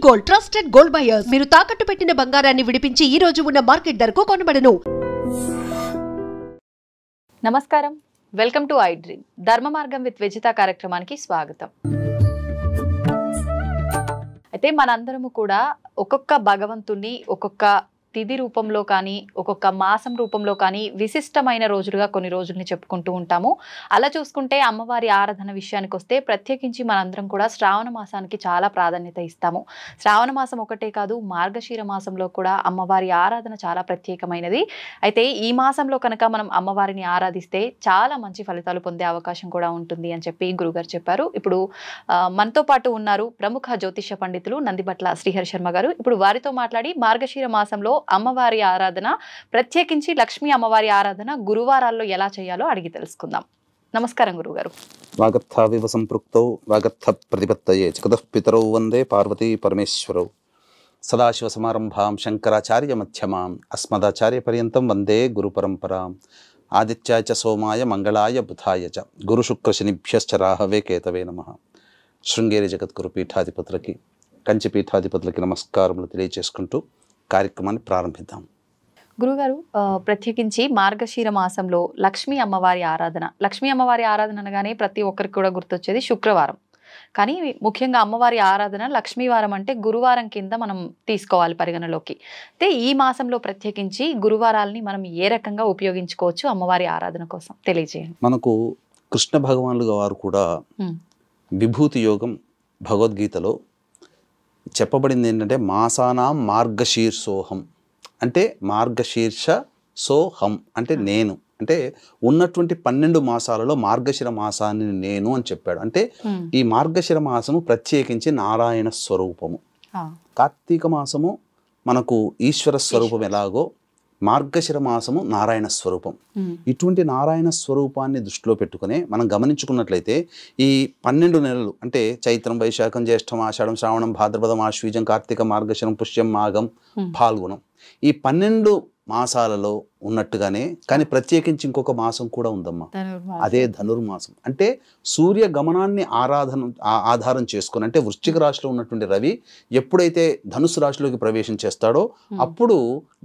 Gold trusted gold buyers మీరు తాకట్టు పెట్టిన బంగారాన్ని విడిపించి ఈ రోజు ఉన్న మార్కెట్ ధరకు కొనబడను. నమస్కారం, వెల్కమ్ టు ఐ డ్రీమ్. ధర్మ మార్గం విత్ విజిత కార్యక్రమానికి స్వాగతం. అయితే మనందరము కూడా ఒక్కొక్క భగవంతుని ఒక్కొక్క తిథి రూపంలో కానీ ఒక్కొక్క మాసం రూపంలో కానీ విశిష్టమైన రోజులుగా కొన్ని రోజుల్ని చెప్పుకుంటూ ఉంటాము. అలా చూసుకుంటే అమ్మవారి ఆరాధన విషయానికి వస్తే ప్రత్యేకించి మనందరం కూడా శ్రావణ మాసానికి చాలా ప్రాధాన్యత ఇస్తాము. శ్రావణ మాసం ఒకటే కాదు, మార్గశీర మాసంలో కూడా అమ్మవారి ఆరాధన చాలా ప్రత్యేకమైనది. అయితే ఈ మాసంలో కనుక మనం అమ్మవారిని ఆరాధిస్తే చాలా మంచి ఫలితాలు పొందే అవకాశం కూడా ఉంటుంది అని చెప్పి గురుగారు చెప్పారు. ఇప్పుడు మనతో పాటు ఉన్నారు ప్రముఖ జ్యోతిష పండితులు నందిబట్ల శ్రీహరి శర్మ గారు. ఇప్పుడు వారితో మాట్లాడి మార్గశీర మాసంలో అమ్మవారి ఆరాధన, ప్రత్యేకించి లక్ష్మీ అమ్మవారి ఆరాధన గురువారాల్లో ఎలా చేయాలో అడిగి తెలుసుకుందాం. నమస్కారం గురుగారు. వాగర్థావివ సంపృక్తౌ వాగర్థ ప్రతిపత్తయే జగతః పితరౌ వందే పార్వతీ పరమేశ్వరౌ. సదాశివ సమారంభాం శంకరాచార్య మధ్యమాం అస్మదాచార్య పర్యంతం వందే గురు పరంపరాం. ఆదిత్యాయ చ సోమాయ మంగళాయ బుధాయ చ గురు శుక్ర శనిభ్యశ్చ రాహవే కేతవే నమః. శృంగేరి జగద్గురు పీఠాధిపతులకి, కంచి పీఠాధిపతులకి నమస్కారములు తెలియజేసుకుంటూ కార్యక్రమాన్ని ప్రారంభిద్దాం. గురుగారు, ప్రత్యేకించి మార్గశీర మాసంలో లక్ష్మీ అమ్మవారి ఆరాధన, లక్ష్మీ అమ్మవారి ఆరాధన అనగానే ప్రతి ఒక్కరికి కూడా గుర్తొచ్చేది శుక్రవారం. కానీ ముఖ్యంగా అమ్మవారి ఆరాధన లక్ష్మీవారం అంటే గురువారం కింద మనం తీసుకోవాలి పరిగణలోకి. అయితే ఈ మాసంలో ప్రత్యేకించి గురువారాలని మనం ఏ రకంగా ఉపయోగించుకోవచ్చు అమ్మవారి ఆరాధన కోసం తెలియజేయండి. మనకు కృష్ణ భగవానులు వారు కూడా విభూతి యోగం భగవద్గీతలో చెప్పబడింది ఏంటంటే మాసానాం మార్గశీర్షోహం అంటే మార్గశీర్ష సోహం అంటే నేను, అంటే ఉన్నటువంటి 12 మాసాలలో మార్గశిర మాసాన్ని నేను అని చెప్పాడు. అంటే ఈ మార్గశిర మాసము ప్రత్యేకించి నారాయణ స్వరూపము. కార్తీక మాసము మనకు ఈశ్వర స్వరూపం ఎలాగో మార్గశిర మాసము నారాయణ స్వరూపం. ఇటువంటి నారాయణ స్వరూపాన్ని దృష్టిలో పెట్టుకునే మనం గమనించుకున్నట్లయితే ఈ 12 నెలలు అంటే చైత్రం, వైశాఖం, జ్యేష్టం, ఆషాఢం, శ్రావణం, భాద్రపదం, ఆశ్వీజం, కార్తీక, మార్గశిరం, పుష్యం, మాఘం, ఫాల్గుణం, ఈ 12 మాసాలలో ఉన్నట్టుగానే కానీ ప్రత్యేకించి ఇంకొక మాసం కూడా ఉందమ్మా, అదే ధనుర్మాసం. అంటే సూర్య గమనాన్ని ఆధారం చేసుకుని, అంటే వృశ్చిక రాశిలో ఉన్నటువంటి రవి ఎప్పుడైతే ధనుసు రాశిలోకి ప్రవేశం చేస్తాడో అప్పుడు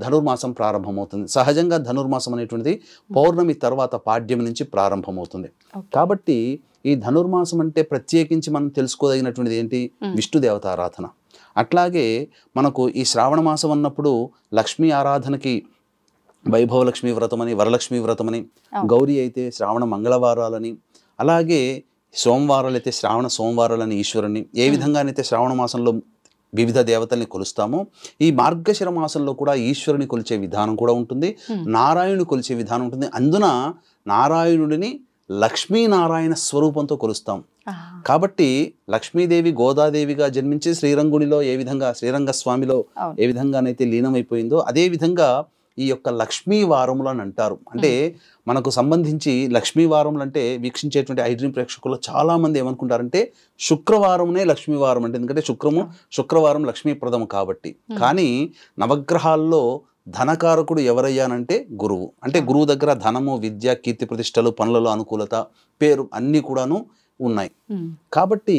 ధనుర్మాసం ప్రారంభమవుతుంది. సహజంగా ధనుర్మాసం అనేటువంటిది పౌర్ణమి తర్వాత పాడ్యమి నుంచి ప్రారంభమవుతుంది. కాబట్టి ఈ ధనుర్మాసం అంటే ప్రత్యేకించి మనం తెలుసుకోదగినటువంటిది ఏంటి? విష్ణు దేవత ఆరాధన. అట్లాగే మనకు ఈ శ్రావణ మాసం అన్నప్పుడు లక్ష్మీ ఆరాధనకి వైభవలక్ష్మీ వ్రతమని, వరలక్ష్మీ వ్రతమని, గౌరీ అయితే శ్రావణ మంగళవారాలని, అలాగే సోమవారాలు అయితే శ్రావణ సోమవారాలని ఈశ్వరుని, ఏ విధంగానైతే శ్రావణ మాసంలో వివిధ దేవతల్ని కొలుస్తామో ఈ మార్గశిర మాసంలో కూడా ఈశ్వరుని కొలిచే విధానం కూడా ఉంటుంది, నారాయణుని కొలిచే విధానం ఉంటుంది. అందున నారాయణుడిని లక్ష్మీనారాయణ స్వరూపంతో కొలుస్తాం. కాబట్టి లక్ష్మీదేవి గోదాదేవిగా జన్మించి శ్రీరంగుడిలో ఏ విధంగా, శ్రీరంగస్వామిలో ఏ విధంగానైతే లీనమైపోయిందో అదే విధంగా ఈ యొక్క లక్ష్మీ వారములు అని అంటారు. అంటే మనకు సంబంధించి లక్ష్మీ వారములు అంటే వీక్షించేటువంటి ఐ డ్రీమ్ ప్రేక్షకులు చాలా మంది ఏమనుకుంటారంటే శుక్రవారమునే లక్ష్మీవారం అంటే, ఎందుకంటే శుక్రవారం లక్ష్మీప్రదము కాబట్టి. కానీ నవగ్రహాల్లో ధనకారకుడు ఎవరయ్యానంటే గురువు. అంటే గురువు దగ్గర ధనము, విద్య, కీర్తి ప్రతిష్టలు, పనులలో అనుకూలత, పేరు అన్నీ కూడాను ఉన్నాయి. కాబట్టి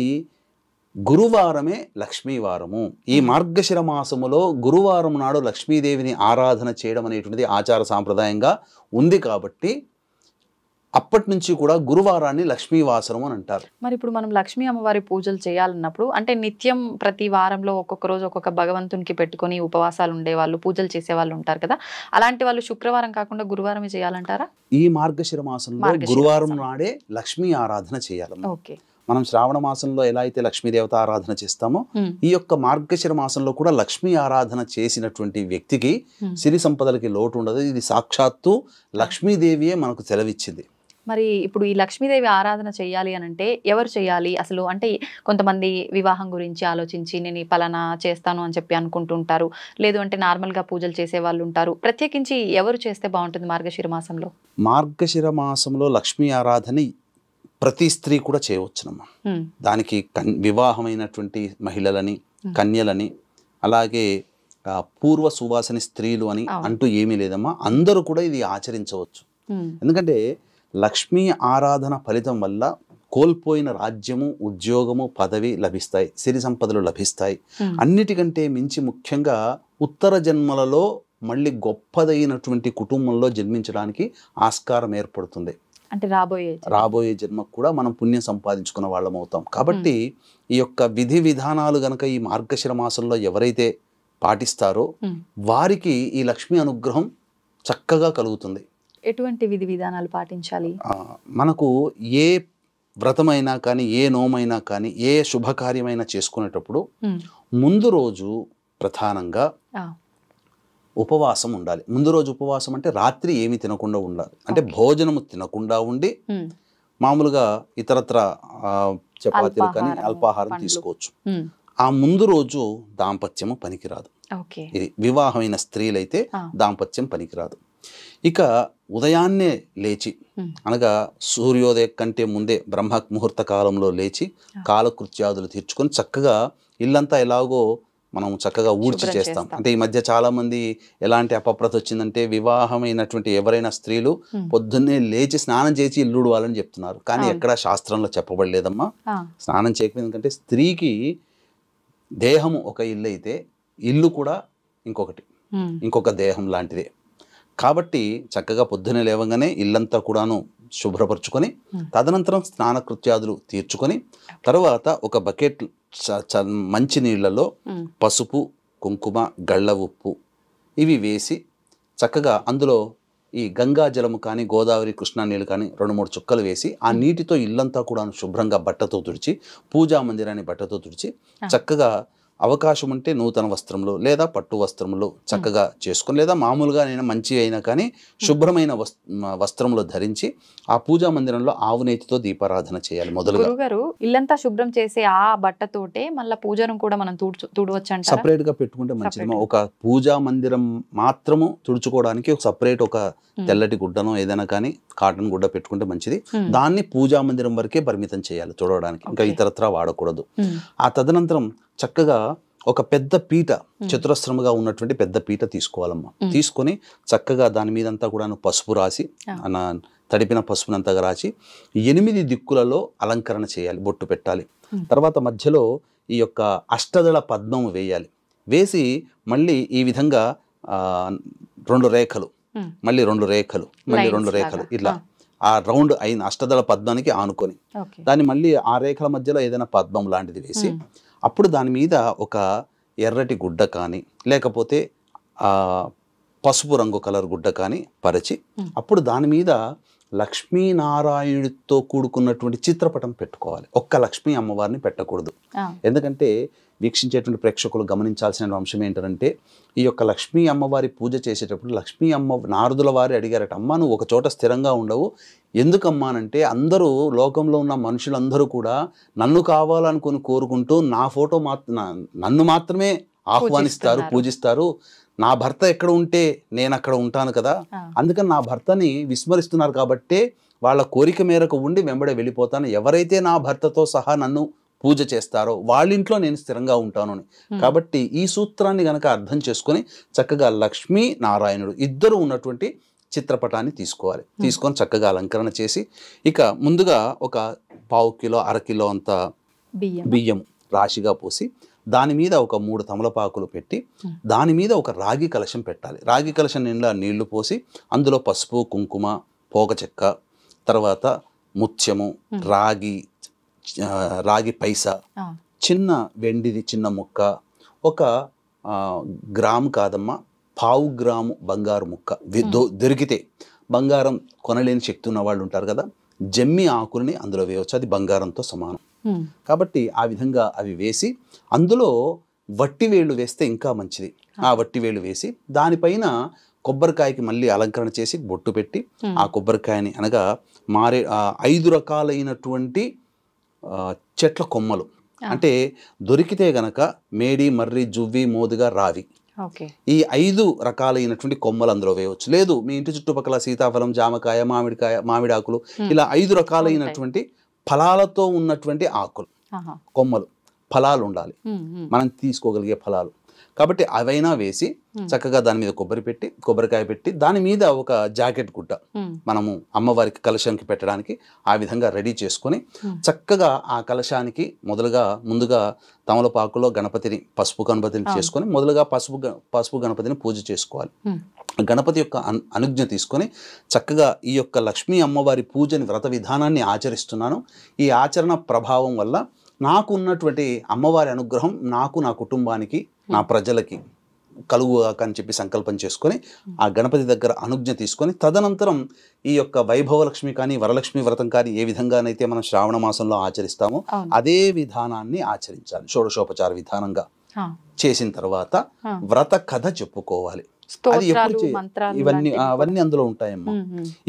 గురువారమే లక్ష్మీవారము. ఈ మార్గశిర మాసములో గురువారం నాడు లక్ష్మీదేవిని ఆరాధన చేయడం అనేటువంటిది ఆచార సాంప్రదాయంగా ఉంది. కాబట్టి అప్పటి నుంచి కూడా గురువారాన్ని లక్ష్మీవాసరం అని అంటారు. మరి ఇప్పుడు మనం లక్ష్మీ అమ్మవారి పూజలు చేయాలన్నప్పుడు అంటే నిత్యం ప్రతి వారంలో ఒక్కొక్క రోజు ఒక్కొక్క భగవంతునికి పెట్టుకొని ఉపవాసాలు ఉండేవాళ్ళు, పూజలు చేసేవాళ్ళు ఉంటారు కదా, అలాంటి వాళ్ళు శుక్రవారం కాకుండా గురువారమే చేయాలంటారా? ఈ మార్గశిర మాసంలో గురువారం నాడే లక్ష్మీ ఆరాధన చేయాలి. ఓకే. మనం శ్రావణ మాసంలో ఎలా అయితే లక్ష్మీదేవత ఆరాధన చేస్తామో ఈ యొక్క మార్గశిర మాసంలో కూడా లక్ష్మీ ఆరాధన చేసినటువంటి వ్యక్తికి సిరి సంపదలకి లోటు ఉండదు. ఇది సాక్షాత్తు లక్ష్మీదేవియే మనకు సెలవిచ్చింది. మరి ఇప్పుడు ఈ లక్ష్మీదేవి ఆరాధన చేయాలి అని అంటే ఎవరు చేయాలి అసలు? అంటే కొంతమంది వివాహం గురించి ఆలోచించి నేను ఈ పలానా చేస్తాను అని చెప్పి అనుకుంటుంటారు, లేదు అంటే నార్మల్గా పూజలు చేసే వాళ్ళు ఉంటారు. ప్రత్యేకించి ఎవరు చేస్తే బాగుంటుంది మార్గశిర మాసంలో? మార్గశిర మాసంలో లక్ష్మీ ఆరాధన ప్రతి స్త్రీ కూడా చేయవచ్చునమ్మా. దానికి వివాహమైనటువంటి మహిళలని, కన్యలని, అలాగే పూర్వ సువాసని స్త్రీలు అని అంటూ ఏమీ లేదమ్మా. అందరూ కూడా ఇది ఆచరించవచ్చు. ఎందుకంటే లక్ష్మీ ఆరాధన ఫలితం వల్ల కోల్పోయిన రాజ్యము, ఉద్యోగము, పదవి లభిస్తాయి, సిరి సంపదలు లభిస్తాయి. అన్నిటికంటే మించి ముఖ్యంగా ఉత్తర జన్మలలో మళ్ళీ గొప్పదైనటువంటి కుటుంబంలో జన్మించడానికి ఆస్కారం ఏర్పడుతుంది. అంటే రాబోయే జన్మకు కూడా మనం పుణ్యం సంపాదించుకున్న వాళ్ళం అవుతాం. కాబట్టి ఈ యొక్క విధి విధానాలు గనక ఈ మార్గశిర మాసంలో ఎవరైతే పాటిస్తారో వారికి ఈ లక్ష్మీ అనుగ్రహం చక్కగా కలుగుతుంది. ఎటువంటి విధి విధానాలు పాటించాలి? మనకు ఏ వ్రతమైనా కానీ, ఏ నోమైనా కానీ, ఏ శుభకార్యమైనా చేసుకునేటప్పుడు ముందు రోజు ప్రధానంగా ఉపవాసం ఉండాలి. ముందు రోజు ఉపవాసం అంటే రాత్రి ఏమి తినకుండా ఉండాలి. అంటే భోజనము తినకుండా ఉండి మామూలుగా ఇతరత్ర చపాతీలు కానీ అల్పాహారం తీసుకోవచ్చు. ఆ ముందు రోజు దాంపత్యము పనికిరాదు. ఇది వివాహమైన స్త్రీలైతే దాంపత్యం పనికిరాదు. ఇక ఉదయాన్నే లేచి అనగా సూర్యోదయ కంటే ముందే బ్రహ్మ ముహూర్త కాలంలో లేచి కాలకృత్యాదులు తీర్చుకొని చక్కగా ఇల్లంతా ఎలాగో మనం చక్కగా ఊడ్చి చేస్తాం. అంటే ఈ మధ్య చాలా మంది ఎలాంటి అపప్రత వచ్చిందంటే వివాహమైనటువంటి ఎవరైనా స్త్రీలు పొద్దున్నే లేచి స్నానం చేసి ఇల్లు ఉడవాలని చెప్తున్నారు. కానీ ఎక్కడా శాస్త్రంలో చెప్పబడలేదమ్మా. స్నానం చేయకపోతే ఎందుకంటే స్త్రీకి దేహము ఒక ఇల్లు అయితే ఇల్లు కూడా ఇంకొక దేహం లాంటిదే. కాబట్టి చక్కగా పొద్దునే లేవగానే ఇల్లంతా కూడాను శుభ్రపరచుకొని తదనంతరం స్నానకృత్యాదులు తీర్చుకొని తర్వాత ఒక బకెట్ మంచి నీళ్లలో పసుపు, కుంకుమ, గళ్ళ ఉప్పు ఇవి వేసి చక్కగా అందులో ఈ గంగా జలము కానీ, గోదావరి, కృష్ణా నీళ్ళు కానీ 2-3 చుక్కలు వేసి ఆ నీటితో ఇల్లంతా కూడా శుభ్రంగా బట్టతో తుడిచి, పూజా మందిరాన్ని బట్టతో తుడిచి చక్కగా అవకాశం ఉంటే నూతన వస్త్రంలో లేదా పట్టు వస్త్రంలో చక్కగా చేసుకొని, లేదా మామూలుగా అయినా మంచి అయినా కానీ శుభ్రమైన వస్త్రంలో ధరించి ఆ పూజా మందిరంలో ఆవు నేతితో దీపారాధన చేయాలి. మొదలుగా గురుగారు ఇల్లంతా శుభ్రం చేసే ఆ బట్టతోటే మళ్ళీ పూజను కూడా మనం తుడవచ్చు అంటారా? సపరేట్ గా పెట్టుకుంటే మంచిది. ఒక పూజా మందిరం మాత్రము తుడుచుకోవడానికి ఒక సపరేట్ ఒక తెల్లటి గుడ్డనో ఏదైనా కానీ కాటన్ గుడ్డ పెట్టుకుంటే మంచిది. దాన్ని పూజా మందిరం వరకే పరిమితం చేయాలి తుడవడానికి, ఇంకా ఇతరత్రా వాడకూడదు. ఆ తదనంతరం చక్కగా ఒక పెద్ద పీట, చతురస్రముగా ఉన్నటువంటి పెద్ద పీట తీసుకోవాలమ్మా. తీసుకొని చక్కగా దాని మీదంతా కూడా పసుపు రాసి, తడిపిన పసుపునంతగా రాసి 8 దిక్కులలో అలంకరణ చేయాలి, బొట్టు పెట్టాలి. తర్వాత మధ్యలో ఈ యొక్క అష్టదళ పద్మం వేయాలి. వేసి మళ్ళీ ఈ విధంగా 2 రేఖలు, మళ్ళీ 2 రేఖలు, మళ్ళీ 2 రేఖలు, ఇట్లా ఆ రౌండ్ అయిన అష్టదళ పద్మానికి ఆనుకొని దాన్ని మళ్ళీ ఆ రేఖల మధ్యలో ఏదైనా పద్మం లాంటిది వేసి అప్పుడు దాని మీద ఒక ఎర్రటి గుడ్డ కానీ లేకపోతే పసుపు రంగు కలర్ గుడ్డ కానీ పరిచి అప్పుడు దాని మీద లక్ష్మీనారాయణుడితో కూడుకున్నటువంటి చిత్రపటం పెట్టుకోవాలి. ఒక్క లక్ష్మీ అమ్మవారిని పెట్టకూడదు. ఎందుకంటే వీక్షించేటువంటి ప్రేక్షకులు గమనించాల్సిన అంశం ఏంటంటే ఈ యొక్క లక్ష్మీ అమ్మవారి పూజ చేసేటప్పుడు లక్ష్మీ అమ్మ నారదుల వారి అడిగారట, అమ్మ నువ్వు ఒక చోట స్థిరంగా ఉండవు ఎందుకమ్మానంటే అందరూ లోకంలో ఉన్న మనుషులందరూ కూడా నన్ను కావాలనుకుని కోరుకుంటూ నా ఫోటో నన్ను మాత్రమే ఆహ్వానిస్తారు, పూజిస్తారు. నా భర్త ఎక్కడ ఉంటే నేను అక్కడ ఉంటాను కదా, అందుకని నా భర్తని విస్మరిస్తున్నారు కాబట్టే వాళ్ళ కోరిక మేరకు ఉండి వెంబడే వెళ్ళిపోతాను. ఎవరైతే నా భర్తతో సహా నన్ను పూజ చేస్తారో వాళ్ళ ఇంట్లో నేను స్థిరంగా ఉంటాను అని. కాబట్టి ఈ సూత్రాన్ని గనక అర్థం చేసుకొని చక్కగా లక్ష్మీ నారాయణుడు ఇద్దరు ఉన్నటువంటి చిత్రపటాన్ని తీసుకోవాలి. తీసుకొని చక్కగా అలంకరణ చేసి ఇక ముందుగా ఒక 1/4 కిలో 1/2 కిలో అంత బియ్యం రాశిగా పోసి దాని మీద ఒక 3 తమలపాకులు పెట్టి దాని మీద ఒక రాగి కలశం పెట్టాలి. రాగి కలశం నిండా నీళ్లు పోసి అందులో పసుపు, కుంకుమ, పోక చెక్క, తర్వాత ముత్యము, రాగి పైసా, చిన్న వెండిది చిన్న ముక్క, ఒక గ్రాము కాదమ్మా 1/4 గ్రాము బంగారు ముక్క దొరికితే, బంగారం కొనలేని శక్తి ఉన్న వాళ్ళు ఉంటారు కదా, జమ్మి ఆకుల్ని అందులో వేయవచ్చు, అది బంగారంతో సమానం. కాబట్టి ఆ విధంగా అవి వేసి అందులో వట్టివేళ్ళు వేస్తే ఇంకా మంచిది. ఆ వట్టివేళ్ళు వేసి దానిపైన కొబ్బరికాయకి మళ్ళీ అలంకరణ చేసి బొట్టు పెట్టి ఆ కొబ్బరికాయని అనగా 5 రకాలైనటువంటి చెట్ల కొమ్మలు, అంటే దొరికితే గనక మేడి, మర్రి, జువ్వి, మోదుగా, రావి, ఈ 5 రకాలైనటువంటి కొమ్మలు అందులో వేయవచ్చు. లేదు మీ ఇంటి చుట్టుపక్కల సీతాఫలం, జామకాయ, మామిడి ఆకులు, ఇలా 5 రకాలైనటువంటి ఫలాలతో ఉన్నటువంటి ఆకులు, కొమ్మలు, ఫలాలు ఉండాలి, మనం తీసుకోగలిగే ఫలాలు. కాబట్టి అవైనా వేసి చక్కగా దాని మీద కొబ్బరికాయ పెట్టి దాని మీద ఒక జాకెట్ గుడ్డ మనము అమ్మవారికి కలశానికి పెట్టడానికి ఆ విధంగా రెడీ చేసుకొని చక్కగా ఆ కలశానికి ముందుగా తమలపాకులో పసుపు గణపతిని చేసుకొని మొదలుగా పసుపు గణపతిని పూజ చేసుకోవాలి. గణపతి యొక్క అనుజ్ఞ తీసుకొని చక్కగా ఈ యొక్క లక్ష్మీ అమ్మవారి పూజని వ్రత విధానాన్ని ఆచరిస్తున్నాను. ఈ ఆచరణ ప్రభావం వల్ల నాకు ఉన్నటువంటి అమ్మవారి అనుగ్రహం నాకు, నా కుటుంబానికి, నా ప్రజలకి కలుగుగాక అని చెప్పి సంకల్పం చేసుకొని ఆ గణపతి దగ్గర అనుజ్ఞ తీసుకొని తదనంతరం ఈ యొక్క వైభవలక్ష్మి కానీ వరలక్ష్మి వ్రతం కానీ ఏ విధంగానైతే మనం శ్రావణ మాసంలో ఆచరిస్తామో అదే విధానాన్ని ఆచరించాలి. షోడశోపచార విధానంగా చేసిన తర్వాత వ్రత కథ చెప్పుకోవాలి. అది ఎప్పుడు అవన్నీ అందులో ఉంటాయమ్మా.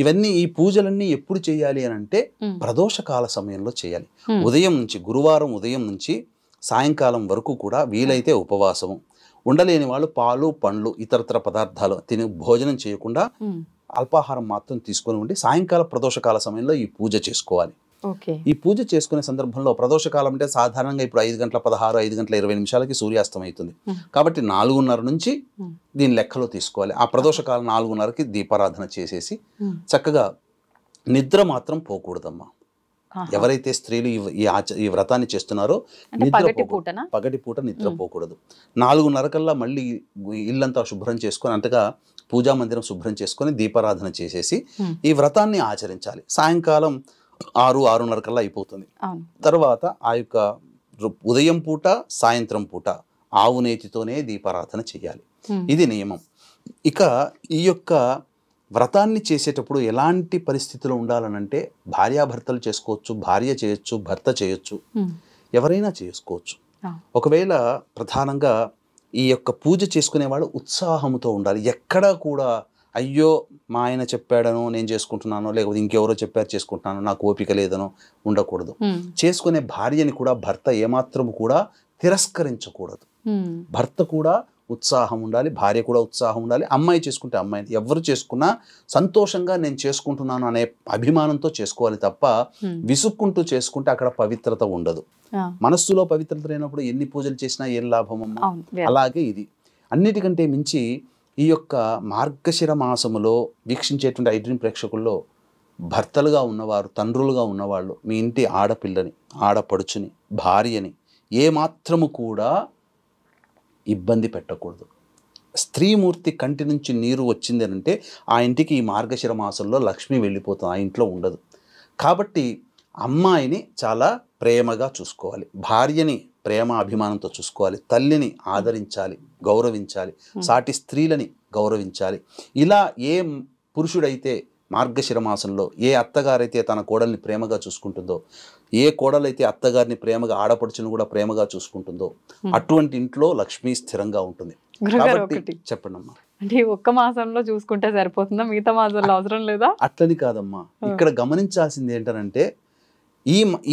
ఇవన్నీ ఈ పూజలన్నీ ఎప్పుడు చేయాలి అని అంటే ప్రదోషకాల సమయంలో చేయాలి. ఉదయం నుంచి గురువారం ఉదయం నుంచి సాయంకాలం వరకు కూడా వీలైతే ఉపవాసము, ఉండలేని వాళ్ళు పాలు పండ్లు ఇతరతర పదార్థాలు తిని భోజనం చేయకుండా అల్పాహారం మాత్రం తీసుకొని ఉండి సాయంకాల ప్రదోషకాల సమయంలో ఈ పూజ చేసుకోవాలి. ఈ పూజ చేసుకునే సందర్భంలో ప్రదోషకాలం అంటే సాధారణంగా ఇప్పుడు 5:16, 5:20 సూర్యాస్తం అవుతుంది. కాబట్టి 4:30 నుంచి దీని లెక్కలో తీసుకోవాలి. ఆ ప్రదోషకాలం 4:30కి దీపారాధన చేసేసి చక్కగా నిద్ర మాత్రం పోకూడదమ్మా. ఎవరైతే స్త్రీలు ఈ వ్రతాన్ని చేస్తున్నారో పగటి పూట నిద్రపోకూడదు. 4:30 కల్లా మళ్ళీ ఇల్లంతా శుభ్రం చేసుకొని అంతగా పూజా మందిరం శుభ్రం చేసుకొని దీపారాధన చేసేసి ఈ వ్రతాన్ని ఆచరించాలి. సాయంకాలం 6:30 కల్లా అయిపోతుంది. తర్వాత ఆ యొక్క ఉదయం పూట సాయంత్రం పూట ఆవు నేతితోనే దీపారాధన చేయాలి. ఇది నియమం. ఇక ఈ యొక్క వ్రతాన్ని చేసేటప్పుడు ఎలాంటి పరిస్థితులు ఉండాలనంటే భార్యాభర్తలు చేసుకోవచ్చు, భార్య చేయొచ్చు, భర్త చేయొచ్చు, ఎవరైనా చేసుకోవచ్చు. ఒకవేళ ప్రధానంగా ఈ యొక్క పూజ చేసుకునేవాళ్ళు ఉత్సాహంతో ఉండాలి. ఎక్కడా కూడా అయ్యో మా ఆయన చెప్పాడనో నేను చేసుకుంటున్నానో లేకపోతే ఇంకెవరో చెప్పారు చేసుకుంటున్నానో నాకు ఓపిక లేదనో ఉండకూడదు. చేసుకునే భార్యని కూడా భర్త ఏమాత్రం కూడా తిరస్కరించకూడదు. భర్త కూడా ఉత్సాహం ఉండాలి, భార్య కూడా ఉత్సాహం ఉండాలి. అమ్మాయి చేసుకుంటే అమ్మాయిని, ఎవరు చేసుకున్నా సంతోషంగా నేను చేసుకుంటున్నాను అనే అభిమానంతో చేసుకోవాలి తప్ప విసుక్కుంటూ చేసుకుంటే అక్కడ పవిత్రత ఉండదు. మనస్సులో పవిత్రత లేనప్పుడు ఎన్ని పూజలు చేసినా ఏం లాభమమ్మా. అలాగే ఇది అన్నిటికంటే మించి ఈ యొక్క మార్గశిర మాసములో వీక్షించేటువంటి ఐడ్రీమ్ ప్రేక్షకుల్లో భర్తలుగా ఉన్నవారు, తండ్రులుగా ఉన్నవాళ్ళు మీ ఇంటి ఆడపిల్లని, ఆడపడుచుని, భార్యని ఏమాత్రము కూడా ఇబ్బంది పెట్టకూడదు. స్త్రీమూర్తి కంటి నుంచి నీరు వచ్చింది అంటే ఆ ఇంటికి ఈ మార్గశిర మాసంలో లక్ష్మి వెళ్ళిపోతుంది, ఆ ఇంట్లో ఉండదు. కాబట్టి అమ్మాయిని చాలా ప్రేమగా చూసుకోవాలి, భార్యని ప్రేమ అభిమానంతో చూసుకోవాలి, తల్లిని ఆదరించాలి, గౌరవించాలి, సాటి స్త్రీలని గౌరవించాలి. ఇలా ఏ పురుషుడైతే మార్గశిర మాసంలో ఏ అత్తగారైతే తన కోడల్ని ప్రేమగా చూసుకుంటుందో, ఏ కోడలైతే అత్తగారిని ప్రేమగా ఆడపడుచును కూడా ప్రేమగా చూసుకుంటుందో అటువంటి ఇంట్లో లక్ష్మి స్థిరంగా ఉంటుంది. చెప్పండి అమ్మా. అంటే ఒక్క మాసంలో చూసుకుంటే సరిపోతుందా, మిగతా మాసంలో అవసరం లేదా? అట్లని కాదమ్మా. ఇక్కడ గమనించాల్సింది ఏంటంటే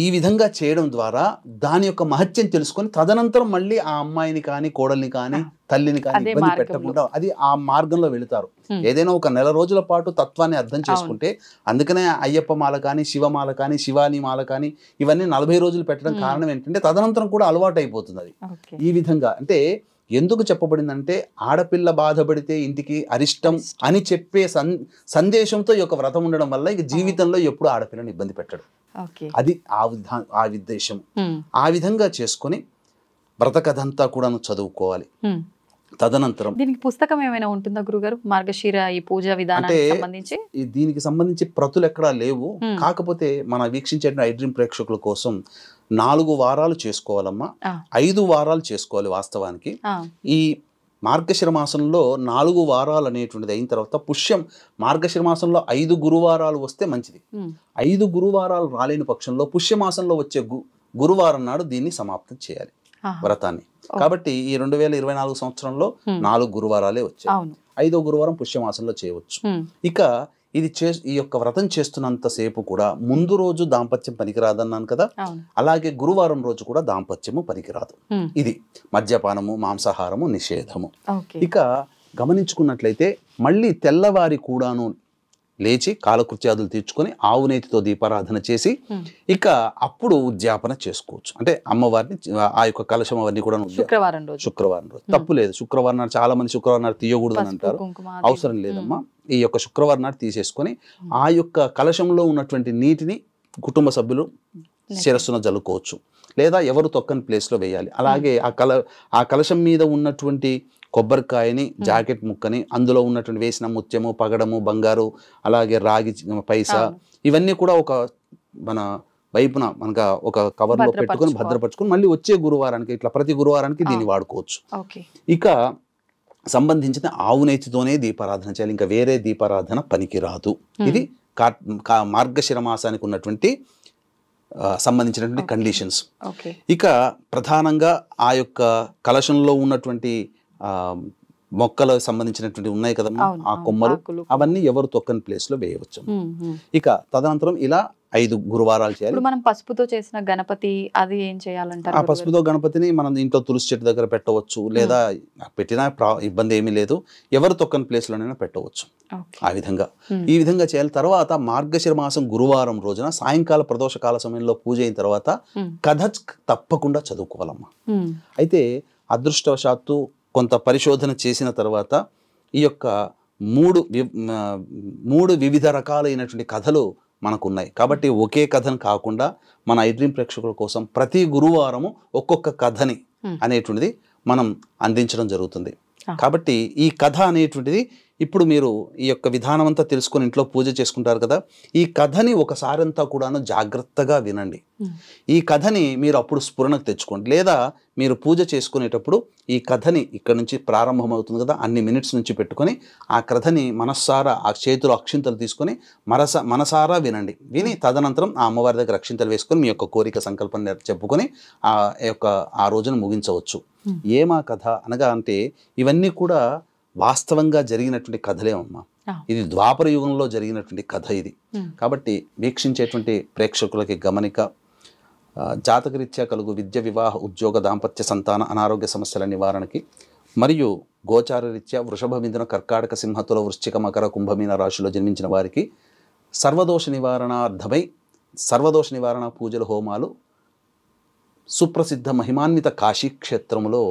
ఈ విధంగా చేయడం ద్వారా దాని యొక్క మహత్యం తెలుసుకొని తదనంతరం మళ్ళీ ఆ అమ్మాయిని కానీ కోడల్ని కానీ తల్లిని కానీ ఇబ్బంది పెట్టకుండా అది ఆ మార్గంలో వెళుతారు. ఏదైనా ఒక నెల రోజుల పాటు తత్వాన్ని అర్థం చేసుకుంటే, అందుకనే అయ్యప్ప మాల కానీ శివమాల కానీ శివాని మాల కానీ ఇవన్నీ 40 రోజులు పెట్టడం కారణం ఏంటంటే తదనంతరం కూడా అలవాటు అయిపోతుంది. అది ఈ విధంగా అంటే ఎందుకు చెప్పబడిందంటే ఆడపిల్ల బాధపడితే ఇంటికి అరిష్టం అని చెప్పే సందేశంతో ఈ యొక్క వ్రతం ఉండడం వల్ల ఇక జీవితంలో ఎప్పుడు ఆడపిల్లని ఇబ్బంది పెట్టడు. అది ఆ ఉద్దేశం. ఆ విధంగా చేసుకొని వ్రత కథ అంతా కూడా చదువుకోవాలి. తదనంతరం దీనికి పుస్తకం ఏమైనా ఉంటుందా గురుగారు? మార్గశిర ఈ పూజా విధానానికి సంబంధించి దీనికి సంబంధించి ప్రతులు ఎక్కడా లేవు. కాకపోతే మన వీక్షించే ఐడ్రీమ్ ప్రేక్షకుల కోసం 4 వారాలు చేసుకోవాలమ్మా, 5 వారాలు చేసుకోవాలి. వాస్తవానికి ఈ మార్గశిర మాసంలో 4 వారాలు అనేటువంటిది అయిన తర్వాత పుష్యం మార్గశిర మాసంలో 5 గురువారాలు వస్తే మంచిది. 5 గురువారాలు రాలేని పక్షంలో పుష్యమాసంలో వచ్చే గురువారం నాడు దీన్ని సమాప్తం చేయాలి వ్రతాన్ని. కాబట్టి ఈ 2024 సంవత్సరంలో 4 గురువారాలే వచ్చాయి. 5వ గురువారం పుష్యమాసంలో చేయవచ్చు. ఇక ఈ యొక్క వ్రతం చేస్తున్నంతసేపు కూడా ముందు రోజు దాంపత్యం పనికిరాదన్నాను కదా, అలాగే గురువారం రోజు కూడా దాంపత్యము పనికిరాదు. ఇది మద్యపానము, మాంసాహారము నిషేధము. ఇక గమనించుకున్నట్లయితే మళ్ళీ తెల్లవారి కూడాను లేచి కాలకృత్యాదులు తీర్చుకొని ఆవు నేతితో దీపారాధన చేసి ఇక అప్పుడు ఉద్యాపన చేసుకోవచ్చు. అంటే అమ్మవారిని ఆ యొక్క కలశం అవన్నీ కూడా శుక్రవారం రోజు తప్పు లేదు. శుక్రవారం నాడు చాలా మంది శుక్రవారం నాడు తీయకూడదు అని అంటారు. అవసరం లేదమ్మా. ఈ యొక్క శుక్రవారం నాడు తీసేసుకొని ఆ యొక్క కలశంలో ఉన్నటువంటి నీటిని కుటుంబ సభ్యులు శిరస్సున జల్లుకోవచ్చు, లేదా ఎవరు తొక్కని ప్లేస్లో వేయాలి. అలాగే ఆ కలశం మీద ఉన్నటువంటి కొబ్బరికాయని, జాకెట్ ముక్కని, అందులో ఉన్నటువంటి వేసిన ముత్యము, పగడము, బంగారు, అలాగే రాగి పైసా ఇవన్నీ కూడా ఒక మన వైపున మనకు ఒక కవర్లో పెట్టుకొని భద్రపరుచుకొని మళ్ళీ వచ్చే గురువారానికి ఇట్లా ప్రతి గురువారానికి దీన్ని వాడుకోవచ్చు. ఇక సంబంధించిన ఆవు నేతితోనే దీపారాధన చేయాలి, ఇంకా వేరే దీపారాధన పనికిరాదు. ఇది మార్గశిర మాసానికి ఉన్నటువంటి సంబంధించినటువంటి కండిషన్స్. ఇక ప్రధానంగా ఆ యొక్క కలశంలో ఉన్నటువంటి మొక్కలకు సంబంధించినటువంటి ఉన్నాయి కదమ్మా, ఆ కొమ్మలు అవన్నీ ఎవరు తొక్కని ప్లేస్ లో వేయవచ్చు. ఇక తదనంతరం ఇలా 5 గురువారాలు చేయాలి. మనం పసుపుతో చేసిన గణపతి అది ఏం చేయాలంటారు? ఆ పసుపుతో గణపతిని మనం ఇంట్లో తులసి చెట్టు దగ్గర పెట్టవచ్చు, లేదా పెట్టినా ఇబ్బంది ఏమీ లేదు, ఎవరు తొక్కని ప్లేస్ లోనైనా పెట్టవచ్చు. ఆ విధంగా ఈ విధంగా చేయాలి. తర్వాత మార్గశిర మాసం గురువారం రోజున సాయంకాల ప్రదోషకాల సమయంలో పూజ అయిన తర్వాత కథ తప్పకుండా చదువుకోవాలమ్మా. అయితే అదృష్టవశాత్తు కొంత పరిశోధన చేసిన తర్వాత ఈ యొక్క 3 వివిధ రకాలైనటువంటి కథలు మనకున్నాయి. కాబట్టి ఒకే కథను కాకుండా మన ఐడ్రీమ్ ప్రేక్షకుల కోసం ప్రతి గురువారము ఒక్కొక్క కథని అనేటువంటిది మనం అందించడం జరుగుతుంది. కాబట్టి ఈ కథ అనేటువంటిది ఇప్పుడు మీరు ఈ యొక్క విధానం అంతా తెలుసుకొని ఇంట్లో పూజ చేసుకుంటారు కదా, ఈ కథని ఒకసారి అంతా కూడాను జాగ్రత్తగా వినండి. ఈ కథని మీరు అప్పుడు స్ఫురణకు తెచ్చుకోండి, లేదా మీరు పూజ చేసుకునేటప్పుడు ఈ కథని ఇక్కడ నుంచి ప్రారంభమవుతుంది కదా అన్ని మినిట్స్ నుంచి పెట్టుకొని ఆ కథని మనస్సారా ఆ చేతిలో అక్షింతలు తీసుకొని మనసారా వినండి. విని తదనంతరం ఆ అమ్మవారి దగ్గర అక్షింతలు వేసుకొని మీ యొక్క కోరిక సంకల్పం చెప్పుకొని ఆ రోజును ముగించవచ్చు. ఏమా కథ అనగా అంటే ఇవన్నీ కూడా వాస్తవంగా జరిగినటువంటి కథలేమమ్మా. ఇది ద్వాపర యుగంలో జరిగినటువంటి కథ ఇది. కాబట్టి వీక్షించేటువంటి ప్రేక్షకులకి గమనిక, జాతకరీత్యా కలుగు విద్య, వివాహ, ఉద్యోగ, దాంపత్య, సంతాన, అనారోగ్య సమస్యల నివారణకి మరియు గోచార రీత్యా వృషభ, మిథున, కర్కాటక, సింహతుల, వృశ్చిక, మకర, కుంభమీన రాశిలో జన్మించిన వారికి సర్వదోష నివారణార్థమై సర్వదోష నివారణ పూజలు, హోమాలు సుప్రసిద్ధ మహిమాన్విత కాశీక్షేత్రములో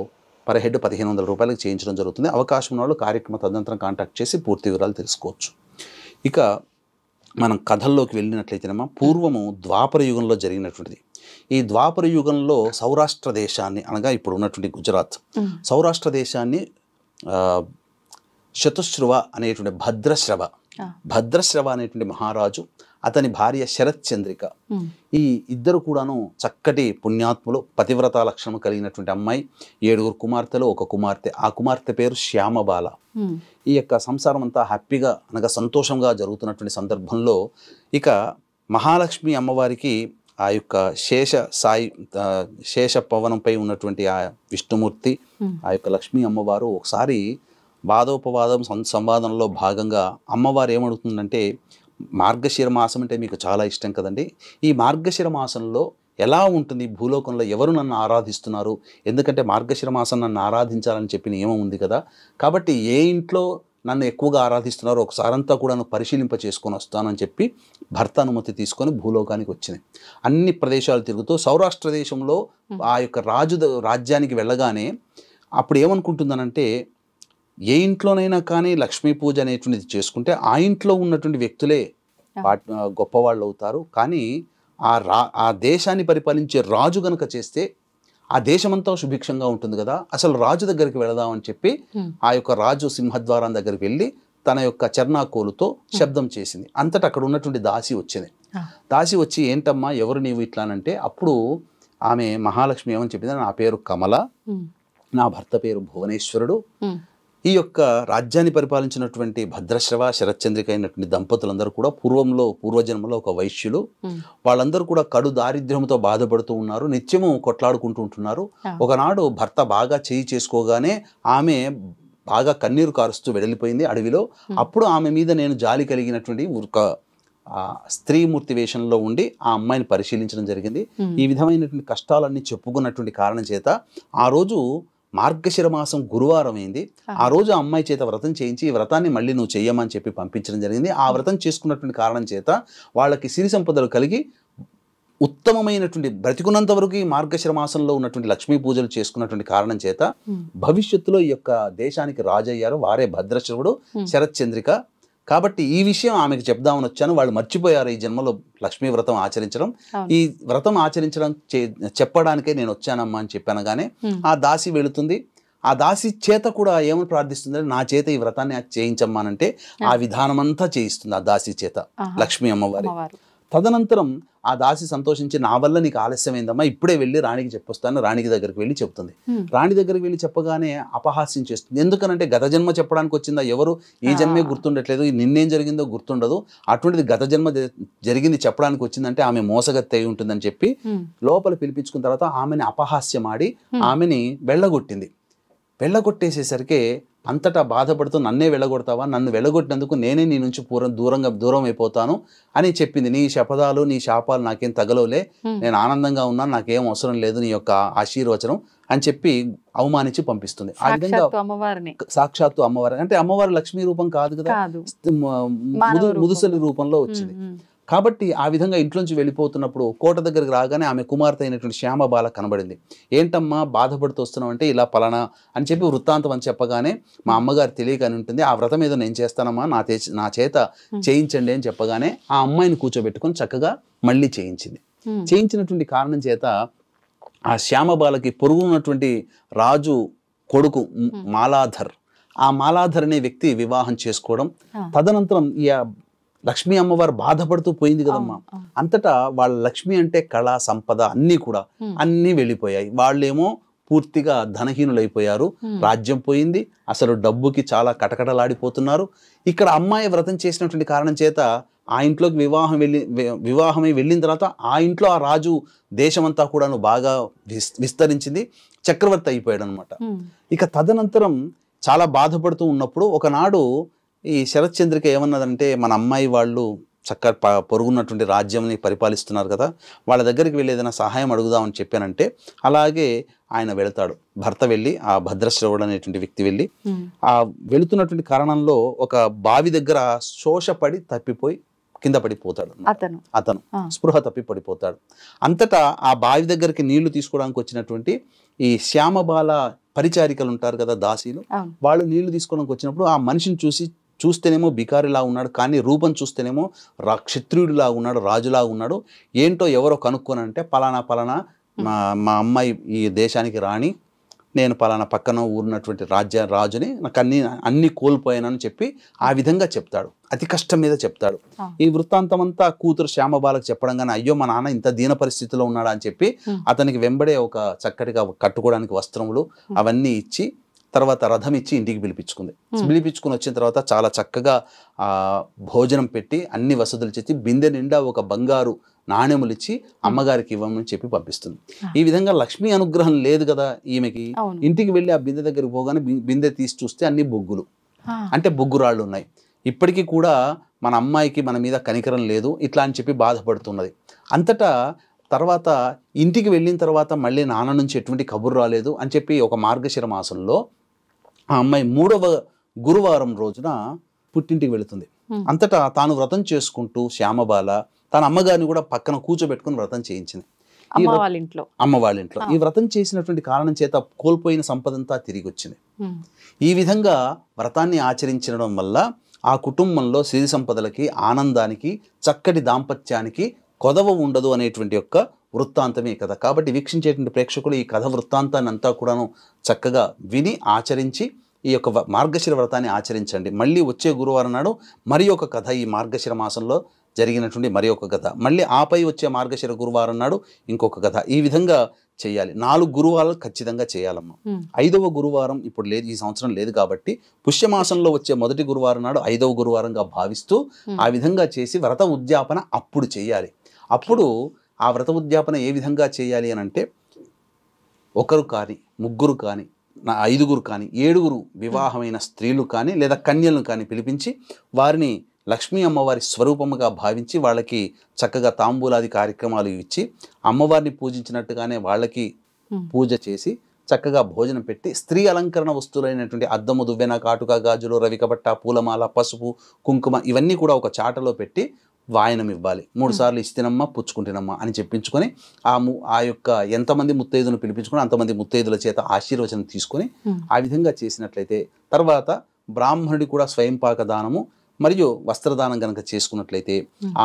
పర్ హెడ్ 1500 రూపాయలకు చేయించడం జరుగుతుంది. అవకాశం ఉన్న వాళ్ళు కార్యక్రమ తదనంతరం కాంటాక్ట్ చేసి పూర్తి వివరాలు తెలుసుకోవచ్చు. ఇక మనం కథల్లోకి వెళ్ళినట్లయితేనమ్మా, పూర్వము ద్వాపర యుగంలో జరిగినటువంటిది. ఈ ద్వాపర యుగంలో సౌరాష్ట్ర దేశాన్ని అనగా ఇప్పుడు ఉన్నటువంటి గుజరాత్ సౌరాష్ట్ర దేశాన్ని శతుశ్రువ అనేటువంటి భద్రశ్రవ అనేటువంటి మహారాజు, అతని భార్య శరత్చంద్రిక, ఈ ఇద్దరు కూడాను చక్కటి పుణ్యాత్ములు, పతివ్రత లక్షణం కలిగినటువంటి అమ్మాయి, 7 కుమార్తెలు, 1 కుమార్తె. ఆ కుమార్తె పేరు శ్యామబాల. ఈ యొక్క సంసారం అంతా హ్యాపీగా అనగా సంతోషంగా జరుగుతున్నటువంటి సందర్భంలో ఇక మహాలక్ష్మి అమ్మవారికి ఆ యొక్క శేష పవనంపై ఉన్నటువంటి ఆ విష్ణుమూర్తి, ఆ యొక్క లక్ష్మీ అమ్మవారు ఒకసారి వాదోపవాదం సంవాదంలో భాగంగా అమ్మవారు ఏమడుగుతుందంటే, మార్గశిర మాసం అంటే మీకు చాలా ఇష్టం కదండి, ఈ మార్గశిర మాసంలో ఎలా ఉంటుంది భూలోకంలో, ఎవరు నన్ను ఆరాధిస్తున్నారు, ఎందుకంటే మార్గశిర మాసం నన్ను ఆరాధించాలని చెప్పి నియమం ఉంది కదా, కాబట్టి ఏ ఇంట్లో నన్ను ఎక్కువగా ఆరాధిస్తున్నారో ఒకసారంతా కూడా పరిశీలింప చేసుకొని వస్తానని చెప్పి భర్త అనుమతి తీసుకొని భూలోకానికి వచ్చింది. అన్ని ప్రదేశాలు తిరుగుతూ సౌరాష్ట్ర దేశంలో ఆ యొక్క రాజ్యానికి వెళ్ళగానే అప్పుడు ఏమనుకుంటుందనంటే, ఏ ఇంట్లోనైనా కానీ లక్ష్మీ పూజ అనేటువంటిది చేసుకుంటే ఆ ఇంట్లో ఉన్నటువంటి వ్యక్తులే గొప్పవాళ్ళు అవుతారు, కానీ ఆ దేశాన్ని పరిపాలించే రాజు గనక చేస్తే ఆ దేశమంతా సుభిక్షంగా ఉంటుంది కదా, అసలు రాజు దగ్గరికి వెళదామని చెప్పి ఆ యొక్క రాజు సింహద్వారం దగ్గరికి వెళ్ళి తన యొక్క చర్నాకోలుతో శబ్దం చేసింది. అంతటా అక్కడ ఉన్నటువంటి దాసి వచ్చింది. దాసి వచ్చి, ఏంటమ్మా ఎవరు నీవు ఇట్లానంటే, అప్పుడు ఆమె మహాలక్ష్మి ఏమని చెప్పింది, నా పేరు కమల, నా భర్త పేరు భువనేశ్వరుడు, ఈ యొక్క రాజ్యాన్ని పరిపాలించినటువంటి భద్రశ్రవ శరత్చంద్రిక అయినటువంటి దంపతులందరూ కూడా పూర్వజన్మలో ఒక వైశ్యులు, వాళ్ళందరూ కూడా కడు దారిద్ర్యంతో బాధపడుతూ ఉన్నారు, నిత్యము కొట్లాడుకుంటూ ఉంటున్నారు. ఒకనాడు భర్త బాగా చేయి చేసుకోగానే ఆమె బాగా కన్నీరు కారుస్తూ వెడలిపోయింది అడవిలో. అప్పుడు ఆమె మీద నేను జాలి కలిగినటువంటి ఒక స్త్రీమూర్తి వేషంలో ఉండి ఆ అమ్మాయిని పరిశీలించడం జరిగింది. ఈ విధమైనటువంటి కష్టాలన్నీ చెప్పుకున్నటువంటి కారణం చేత ఆ రోజు మార్గశిర మాసం గురువారం అయింది. ఆ రోజు ఆ అమ్మాయి చేత వ్రతం చేయించి ఈ వ్రతాన్ని మళ్ళీ నువ్వు చెయ్యమని చెప్పి పంపించడం జరిగింది. ఆ వ్రతం చేసుకున్నటువంటి కారణం చేత వాళ్ళకి సిరి సంపదలు కలిగి ఉత్తమమైనటువంటి బ్రతికున్నంత వరకు ఈ మార్గశిర మాసంలో ఉన్నటువంటి లక్ష్మీ పూజలు చేసుకున్నటువంటి కారణం చేత భవిష్యత్తులో ఈ యొక్క దేశానికి రాజు అయ్యారు. వారే భద్రశివుడు, శరత్చంద్రిక. కాబట్టి ఈ విషయం ఆమెకు చెప్దామని వచ్చాను. వాళ్ళు మర్చిపోయారు ఈ జన్మలో లక్ష్మీ వ్రతం ఆచరించడం. ఈ వ్రతం ఆచరించడం చెప్పడానికే నేను వచ్చానమ్మా అని చెప్పాను. కానీ ఆ దాసి వెళుతుంది. ఆ దాసి చేత కూడా ఏమని ప్రార్థిస్తుంది, నా చేత ఈ వ్రతాన్ని చేయించమ్మానంటే ఆ విధానమంతా చేయిస్తుంది ఆ దాసి చేత లక్ష్మీ అమ్మవారి. తదనంతరం ఆ దాసి సంతోషించి, నా వల్ల నీకు ఆలస్యమైందమ్మా, ఇప్పుడే వెళ్ళి రాణికి చెప్పొస్తాను. రాణికి దగ్గరికి వెళ్ళి చెప్తుంది. రాణి దగ్గరికి వెళ్ళి చెప్పగానే అపహాస్యం చేస్తుంది. ఎందుకనంటే గత జన్మ చెప్పడానికి వచ్చిందా, ఎవరు ఈ జన్మే గుర్తుండట్లేదు, నిన్నేం జరిగిందో గుర్తుండదు, అటువంటిది గత జన్మ జరిగింది చెప్పడానికి వచ్చిందంటే ఆమె మోసగత్తి అయి ఉంటుందని చెప్పి లోపల పిలిపించుకున్న తర్వాత ఆమెని అపహాస్యమాడి ఆమెని వెళ్ళగొట్టింది. వెళ్ళగొట్టేసేసరికి అంతటా బాధపడుతూ, నన్నే వెళ్ళగొడతావా, నన్ను వెళ్ళగొట్టినందుకు నేనే నీ నుంచి దూరం అయిపోతాను అని చెప్పింది. నీ శపథాలు నీ శాపాలు నాకేం తగలవులే, నేను ఆనందంగా ఉన్నాను, నాకేం అవసరం లేదు నీ యొక్క ఆశీర్వచనం అని చెప్పి అవమానించి పంపిస్తుంది. ఆ విధంగా సాక్షాత్తు అమ్మవారి అంటే అమ్మవారి లక్ష్మీ రూపం కాదు కదా, ముదుసలి రూపంలో వచ్చింది. కాబట్టి ఆ విధంగా ఇంట్లోంచి వెళ్ళిపోతున్నప్పుడు కోట దగ్గరికి రాగానే ఆమె కుమార్తె అయినటువంటి శ్యామబాల కనబడింది. ఏంటమ్మా బాధపడుతూ వస్తున్నావు అంటే, ఇలా పలానా అని చెప్పి వృత్తాంతం అని చెప్పగానే మా అమ్మగారు తెలియక అని ఉంటుంది. ఆ వ్రతం ఏదో నేను చేస్తానమ్మా, నా చేత చేయించండి అని చెప్పగానే ఆ అమ్మాయిని కూర్చోబెట్టుకొని చక్కగా మళ్ళీ చేయించింది. చేయించినటువంటి కారణం చేత ఆ శ్యామబాలకి పొరుగు ఉన్నటువంటి రాజు కొడుకు మాలాధర్, ఆ మాలాధర్ అనే వ్యక్తి వివాహం చేసుకోవడం. తదనంతరం ఈ లక్ష్మీ అమ్మవారు బాధపడుతూ పోయింది కదమ్మా. అంతటా వాళ్ళ లక్ష్మి అంటే కళ సంపద అన్నీ వెళ్ళిపోయాయి. వాళ్ళేమో పూర్తిగా ధనహీనులైపోయారు. రాజ్యం పోయింది. అసలు డబ్బుకి చాలా కటకటలాడిపోతున్నారు. ఇక్కడ అమ్మాయి వ్రతం చేసినటువంటి కారణం చేత ఆ ఇంట్లోకి వివాహమై వెళ్ళిన తర్వాత ఆ ఇంట్లో ఆ రాజు దేశమంతా కూడాను బాగా విస్తరించింది. చక్రవర్తి అయిపోయాడు అనమాట. ఇక తదనంతరం చాలా బాధపడుతూ ఉన్నప్పుడు ఒకనాడు ఈ శరత్చంద్రిక ఏమన్నదంటే, మన అమ్మాయి వాళ్ళు చక్కగా పొరుగున్నటువంటి రాజ్యంని పరిపాలిస్తున్నారు కదా, వాళ్ళ దగ్గరికి వెళ్ళి ఏదైనా సహాయం అడుగుదామని చెప్పానంటే, అలాగే ఆయన వెళతాడు. భర్త వెళ్ళి, ఆ భద్రశ్రవుడు అనేటువంటి వ్యక్తి వెళ్ళి ఆ వెళుతున్నటువంటి కారణంలో ఒక బావి దగ్గర శోషపడి తప్పిపోయి కింద పడిపోతాడు. అతను స్పృహ తప్పి పడిపోతాడు. అంతటా ఆ బావి దగ్గరికి నీళ్లు తీసుకోవడానికి వచ్చినటువంటి ఈ శ్యామబాల పరిచారికలు ఉంటారు కదా, దాసీలు, వాళ్ళు నీళ్లు తీసుకోవడానికి వచ్చినప్పుడు ఆ మనిషిని చూస్తేనేమో బికారిలా ఉన్నాడు, కానీ రూపం చూస్తేనేమో క్షత్రియుడిలా ఉన్నాడు, రాజులా ఉన్నాడు. ఏంటో ఎవరో కనుక్కోనంటే, పలానా మా అమ్మాయి ఈ దేశానికి రాణి, నేను పలానా పక్కన ఊరినటువంటి రాజుని, నాకు అన్ని కోల్పోయానని చెప్పి ఆ విధంగా చెప్తాడు. అతి కష్టం మీద చెప్తాడు. ఈ వృత్తాంతం అంతా కూతురు శ్యామబాలకు చెప్పడం కానీ, అయ్యో మా నాన్న ఇంత దీన పరిస్థితిలో ఉన్నాడా అని చెప్పి అతనికి వెంబడే ఒక చక్కటిగా కట్టుకోవడానికి వస్త్రములు అవన్నీ ఇచ్చి, తర్వాత రథం ఇచ్చి ఇంటికి పిలిపించుకుని వచ్చిన తర్వాత చాలా చక్కగా భోజనం పెట్టి అన్ని వసతులు చేసి బిందె నిండా ఒక బంగారు నాణ్యములు ఇచ్చి అమ్మగారికి ఇవ్వమని చెప్పి పంపిస్తుంది. ఈ విధంగా లక్ష్మీ అనుగ్రహం లేదు కదా ఈమెకి. ఇంటికి వెళ్ళి ఆ బిందె దగ్గరికి పోగానే బిందె తీసి చూస్తే అన్ని బొగ్గులు, అంటే బొగ్గురాళ్ళు ఉన్నాయి. ఇప్పటికీ కూడా మన అమ్మాయికి మన మీద కనికరం లేదు ఇట్లా అని చెప్పి బాధపడుతున్నది. అంతటా తర్వాత ఇంటికి వెళ్ళిన తర్వాత మళ్ళీ నాన్న నుంచి ఎటువంటి కబురు రాలేదు అని చెప్పి ఒక మార్గశిర మాసంలో ఆ అమ్మాయి 3వ గురువారం రోజున పుట్టింటికి వెళుతుంది. అంతటా తాను వ్రతం చేసుకుంటూ శ్యామబాల తన అమ్మగారిని కూడా పక్కన కూర్చోబెట్టుకుని వ్రతం చేయించింది అమ్మ వాళ్ళ ఇంట్లో. ఈ వ్రతం చేసినటువంటి కారణం చేత కోల్పోయిన సంపదంతా తిరిగి వచ్చింది. ఈ విధంగా వ్రతాన్ని ఆచరించడం వల్ల ఆ కుటుంబంలో సిరి సంపదలకి, ఆనందానికి, చక్కటి దాంపత్యానికి కొదవ ఉండదు అనేటువంటి యొక్క వృత్తాంతమే కథ. కాబట్టి వీక్షించేటువంటి ప్రేక్షకులు ఈ కథ వృత్తాంతాన్ని అంతా కూడాను చక్కగా విని ఆచరించి ఈ యొక్క మార్గశిర వ్రతాన్ని ఆచరించండి. మళ్ళీ వచ్చే గురువారం నాడు మరి ఒక కథ, ఈ మార్గశిర మాసంలో జరిగినటువంటి మరి ఒక కథ, మళ్ళీ ఆపై వచ్చే మార్గశిర గురువారం నాడు ఇంకొక కథ. ఈ విధంగా చేయాలి. 4 గురువారాలు ఖచ్చితంగా చేయాలమ్మా. 5వ గురువారం ఇప్పుడు లేదు, ఈ సంవత్సరం లేదు కాబట్టి పుష్యమాసంలో వచ్చే మొదటి గురువారం నాడు 5వ గురువారంగా భావిస్తూ ఆ విధంగా చేసి వ్రత ఉద్యాపన అప్పుడు చేయాలి. అప్పుడు ఆ వ్రత ఉద్యాపన ఏ విధంగా చేయాలి అని అంటే, 1 కానీ 3 కానీ 5 కానీ 7 వివాహమైన స్త్రీలు కానీ లేదా కన్యలను కానీ పిలిపించి వారిని లక్ష్మీ అమ్మవారి స్వరూపముగా భావించి వాళ్ళకి చక్కగా తాంబూలాది కార్యక్రమాలు ఇచ్చి అమ్మవారిని పూజించినట్టుగానే వాళ్ళకి పూజ చేసి చక్కగా భోజనం పెట్టి స్త్రీ అలంకరణ వస్తువులైనటువంటి అద్దము, దువ్వెన, కాటుక, గాజులు, రవికబట్ట, పూలమాల, పసుపు, కుంకుమ ఇవన్నీ కూడా ఒక చాటలో పెట్టి వాయనం ఇవ్వాలి. 3 సార్లు ఇచ్చినమ్మా పుచ్చుకుంటున్నమ్మా అని చెప్పించుకొని ఆ యొక్క ఎంతమంది ముత్తైదును పిలిపించుకొని అంతమంది ముత్తైదుల చేత ఆశీర్వచనం తీసుకొని ఆ విధంగా చేసినట్లయితే తర్వాత బ్రాహ్మణుడి కూడా స్వయంపాక దానము మరియు వస్త్రదానం కనుక చేసుకున్నట్లయితే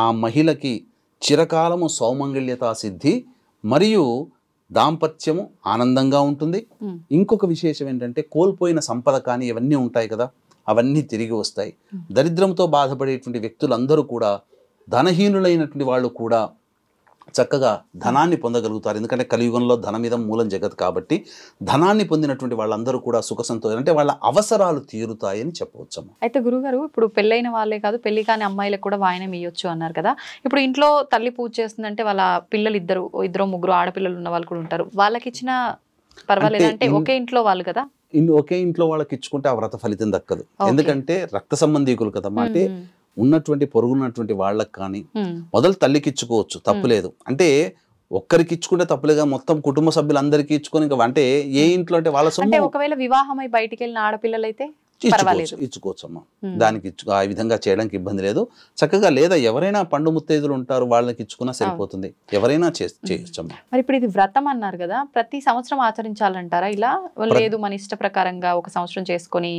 ఆ మహిళకి చిరకాలము సౌమంగళ్యతా సిద్ధి మరియు దాంపత్యము ఆనందంగా ఉంటుంది. ఇంకొక విశేషం ఏంటంటే కోల్పోయిన సంపద కానీ ఇవన్నీ ఉంటాయి కదా, అవన్నీ తిరిగి వస్తాయి. దరిద్రంతో బాధపడేటువంటి వ్యక్తులందరూ కూడా ధనహీనులైనటువంటి వాళ్ళు కూడా చక్కగా ధనాన్ని పొందగలుగుతారు. ఎందుకంటే కలియుగంలో ధనమిదం మూలం జగత్ కాబట్టి ధనాన్ని పొందినటువంటి వాళ్ళందరూ కూడా సుఖ సంతోషం అంటే వాళ్ళ అవసరాలు తీరుతాయని చెప్పవచ్చమ్మా. అయితే గురుగారు ఇప్పుడు పెళ్ళైన వాళ్ళే కాదు పెళ్లి కాని అమ్మాయిలకు కూడా వాయనం ఇవ్వచ్చు అన్నారు కదా. ఇప్పుడు ఇంట్లో తల్లి పూజ చేస్తుందంటే వాళ్ళ పిల్లలు ఇద్దరు ముగ్గురు ఆడపిల్లలు ఉన్న వాళ్ళు కూడా ఉంటారు, వాళ్ళకి ఇచ్చిన పర్వాలేదు అంటే ఒకే ఇంట్లో వాళ్ళు కదా, ఒకే ఇంట్లో వాళ్ళకి ఇచ్చుకుంటే ఆ వ్రత ఫలితం దక్కదు. ఎందుకంటే రక్త సంబంధీకులు కదమ్మా. అంటే ఉన్నటువంటి పొరుగున్నటువంటి వాళ్ళకి కానీ మొదలు తల్లికి ఇచ్చుకోవచ్చు, తప్పులేదు. అంటే ఒక్కరికి ఇచ్చుకుంటే తప్పులేగా మొత్తం కుటుంబ సభ్యులందరికీ ఇచ్చుకొని ఇంకా అంటే ఏ ఇంట్లో అంటే వాళ్ళ సొమ్ము ఒకవేళ వివాహమై బయటికి వెళ్ళిన ఆడపిల్లలు అయితే ఇచ్చుకోవచ్చు అమ్మా. దానికి ఆ విధంగా చేయడానికి ఇబ్బంది లేదు. చక్కగా లేదా ఎవరైనా పండు ముత్తైదులు ఉంటారు వాళ్ళకి ఇచ్చుకున్నా సరిపోతుంది, ఎవరైనా చేయొచ్చమ్మా. మరి ఇప్పుడు ఇది వ్రతం అన్నారు కదా, ప్రతి సంవత్సరం ఆచరించాలంటారా ఇలా? లేదు మన ఇష్ట ప్రకారంగా ఒక సంవత్సరం చేసుకొని.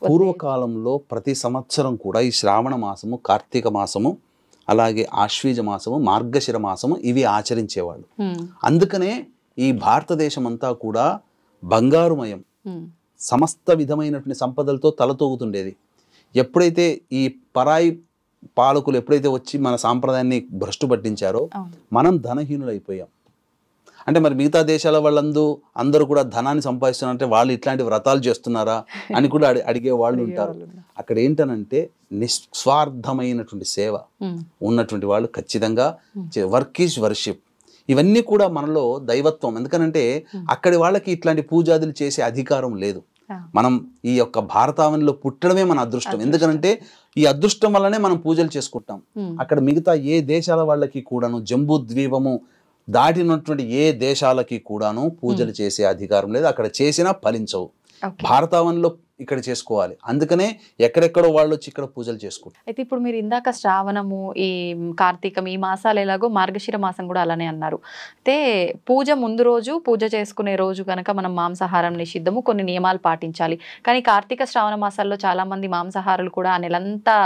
పూర్వకాలంలో ప్రతి సంవత్సరం కూడా ఈ శ్రావణ మాసము, కార్తీక మాసము, అలాగే ఆశ్వీజ మాసము, మార్గశిర మాసము ఇవి ఆచరించేవాళ్ళు. అందుకనే ఈ భారతదేశం అంతా కూడా బంగారుమయం, సమస్త విధమైనటువంటి సంపదలతో తలతూగుతుండేది. ఎప్పుడైతే ఈ పరాయి పాలకులు ఎప్పుడైతే వచ్చి మన సాంప్రదాయాన్ని భ్రష్టు పట్టించారో మనం ధనహీనులైపోయాం. అంటే మరి మిగతా దేశాల అందరూ కూడా ధనాన్ని సంపాదిస్తున్నారంటే వాళ్ళు ఇట్లాంటి వ్రతాలు చేస్తున్నారా అని కూడా అడిగే వాళ్ళు ఉంటారు. అక్కడ ఏంటనంటే నిస్వార్థమైనటువంటి సేవ ఉన్నటువంటి వాళ్ళు ఖచ్చితంగా వర్క్ ఈజ్ వర్షిప్ ఇవన్నీ కూడా మనలో దైవత్వం. ఎందుకనంటే అక్కడి వాళ్ళకి ఇట్లాంటి పూజాదులు చేసే అధికారం లేదు. మనం ఈ యొక్క భారతావనిలో పుట్టడమే మన అదృష్టం. ఎందుకంటే ఈ అదృష్టం వల్లనే మనం పూజలు చేసుకుంటాం. అక్కడ మిగతా ఏ దేశాల వాళ్ళకి కూడాను జంబూ ద్వీపము దాటినటువంటి ఏ దేశాలకి కూడాను పూజలు చేసే అధికారం లేదు. అక్కడ చేసినా ఫలించవు. భారతావనిలో ఇక్కడ చేసుకోవాలి. అందుకనే ఎక్కడెక్కడో వాళ్ళు వచ్చి ఇక్కడ పూజలు చేసుకుంటారు. అయితే ఇప్పుడు మీరు ఇందాక శ్రావణము, ఈ కార్తీకం, ఈ మాసాలు ఎలాగో మార్గశిర మాసం కూడా అలానే అన్నారు. అయితే పూజ ముందు రోజు, పూజ చేసుకునే రోజు కనుక మనం మాంసాహారం నిషిద్ధము, కొన్ని నియమాలు పాటించాలి. కానీ కార్తీక శ్రావణ మాసాల్లో చాలా మంది మాంసాహారులు కూడా ఆ నెలంతా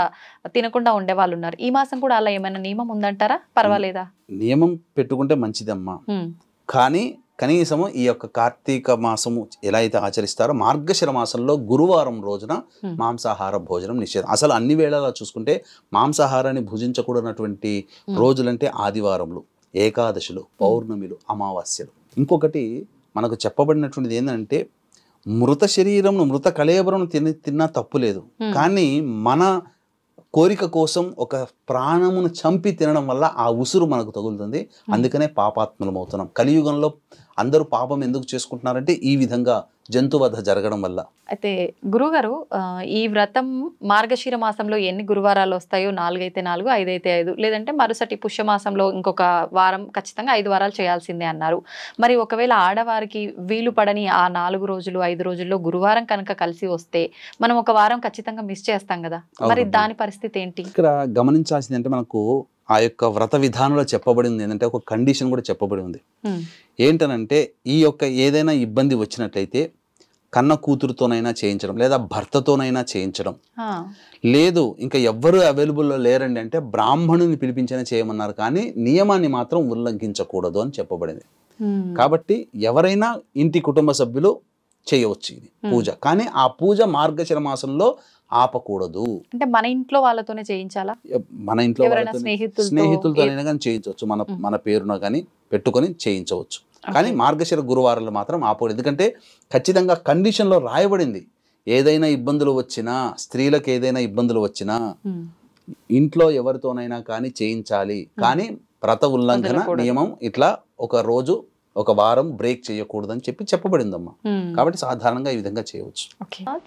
తినకుండా ఉండే వాళ్ళు ఉన్నారు. ఈ మాసం కూడా అలా ఏమైనా నియమం ఉందంటారా? పర్వాలేదా? నియమం పెట్టుకుంటే మంచిదమ్మా. కానీ కనీసము ఈ యొక్క కార్తీక మాసము ఎలా అయితే ఆచరిస్తారో మార్గశిర మాసంలో గురువారం రోజున మాంసాహార భోజనం నిషేధం. అసలు అన్ని వేళలా చూసుకుంటే మాంసాహారాన్ని భుజించకూడనటువంటి రోజులంటే ఆదివారములు, ఏకాదశులు, పౌర్ణమిలు, అమావాస్యలు. ఇంకొకటి మనకు చెప్పబడినటువంటిది ఏంటంటే మృత శరీరం, మృత కళేబరం తిన్నా తప్పు లేదు. కానీ మన కోరిక కోసం ఒక ప్రాణమును చంపి తినడం వల్ల ఆ ఉసురు మనకు తగులుతుంది. అందుకనే పాపాత్మలం అవుతున్నాం. కలియుగంలో అందరూ పాపం ఎందుకు చేసుకుంటున్నారంటే ఈ విధంగా జంతువధ జరగడం వల్ల. అయితే గురుగారు, ఈ వ్రతం మార్గశిర మాసంలో ఎన్ని గురువారాలు వస్తాయో 4 అయితే 4, 5 అయితే 5, లేదంటే మరుసటి పుష్యమాసంలో ఇంకొక వారం ఖచ్చితంగా 5 వారాలు చేయాల్సిందే అన్నారు. మరి ఒకవేళ ఆడవారికి వీలు పడని ఆ 4 రోజులు 5 రోజుల్లో గురువారం కనుక కలిసి వస్తే మనం ఒక వారం ఖచ్చితంగా మిస్ చేస్తాం కదా, మరి దాని పరిస్థితి ఏంటి? ఇక్కడ గమనించాల్సింది అంటే మనకు ఆ యొక్క వ్రత విధానంలో చెప్పబడింది ఏంటంటే ఒక కండిషన్ కూడా చెప్పబడి ఉంది. ఏంటనంటే ఈ యొక్క ఏదైనా ఇబ్బంది వచ్చినట్లయితే కన్న కూతురుతోనైనా చేయించడం, లేదా భర్తతోనైనా చేయించడం, లేదు ఇంకా ఎవ్వరూ అవైలబుల్లో లేరండి అంటే బ్రాహ్మణుని పిలిపించైనా చేయమన్నారు. కానీ నియమాన్ని మాత్రం ఉల్లంఘించకూడదు అని చెప్పబడింది. కాబట్టి ఎవరైనా ఇంటి కుటుంబ సభ్యులు చేయవచ్చు ఇది పూజ. కానీ ఆ పూజ మార్గశిర మాసంలో ఆపకూడదు. అంటే మన ఇంట్లో వాళ్ళతోనే చేయించాలా? మన ఇంట్లో స్నేహితులతోనైనా కానీ చేయించవచ్చు, మన పేరున కానీ పెట్టుకొని చేయించవచ్చు. కానీ మార్గశిర గురువారాలు మాత్రం ఆపకూడదు. ఎందుకంటే ఖచ్చితంగా కండిషన్లో రాయబడింది, ఏదైనా ఇబ్బందులు వచ్చినా, స్త్రీలకు ఏదైనా ఇబ్బందులు వచ్చినా ఇంట్లో ఎవరితోనైనా కానీ చేయించాలి. కానీ వ్రత ఉల్లంఘన నియమం ఇట్లా ఒక రోజు ఒక వారం బ్రేక్ చేయకూడదని చెప్పబడిందమ్మా. కాబట్టి సాధారణంగా ఈ విధంగా చేయవచ్చు.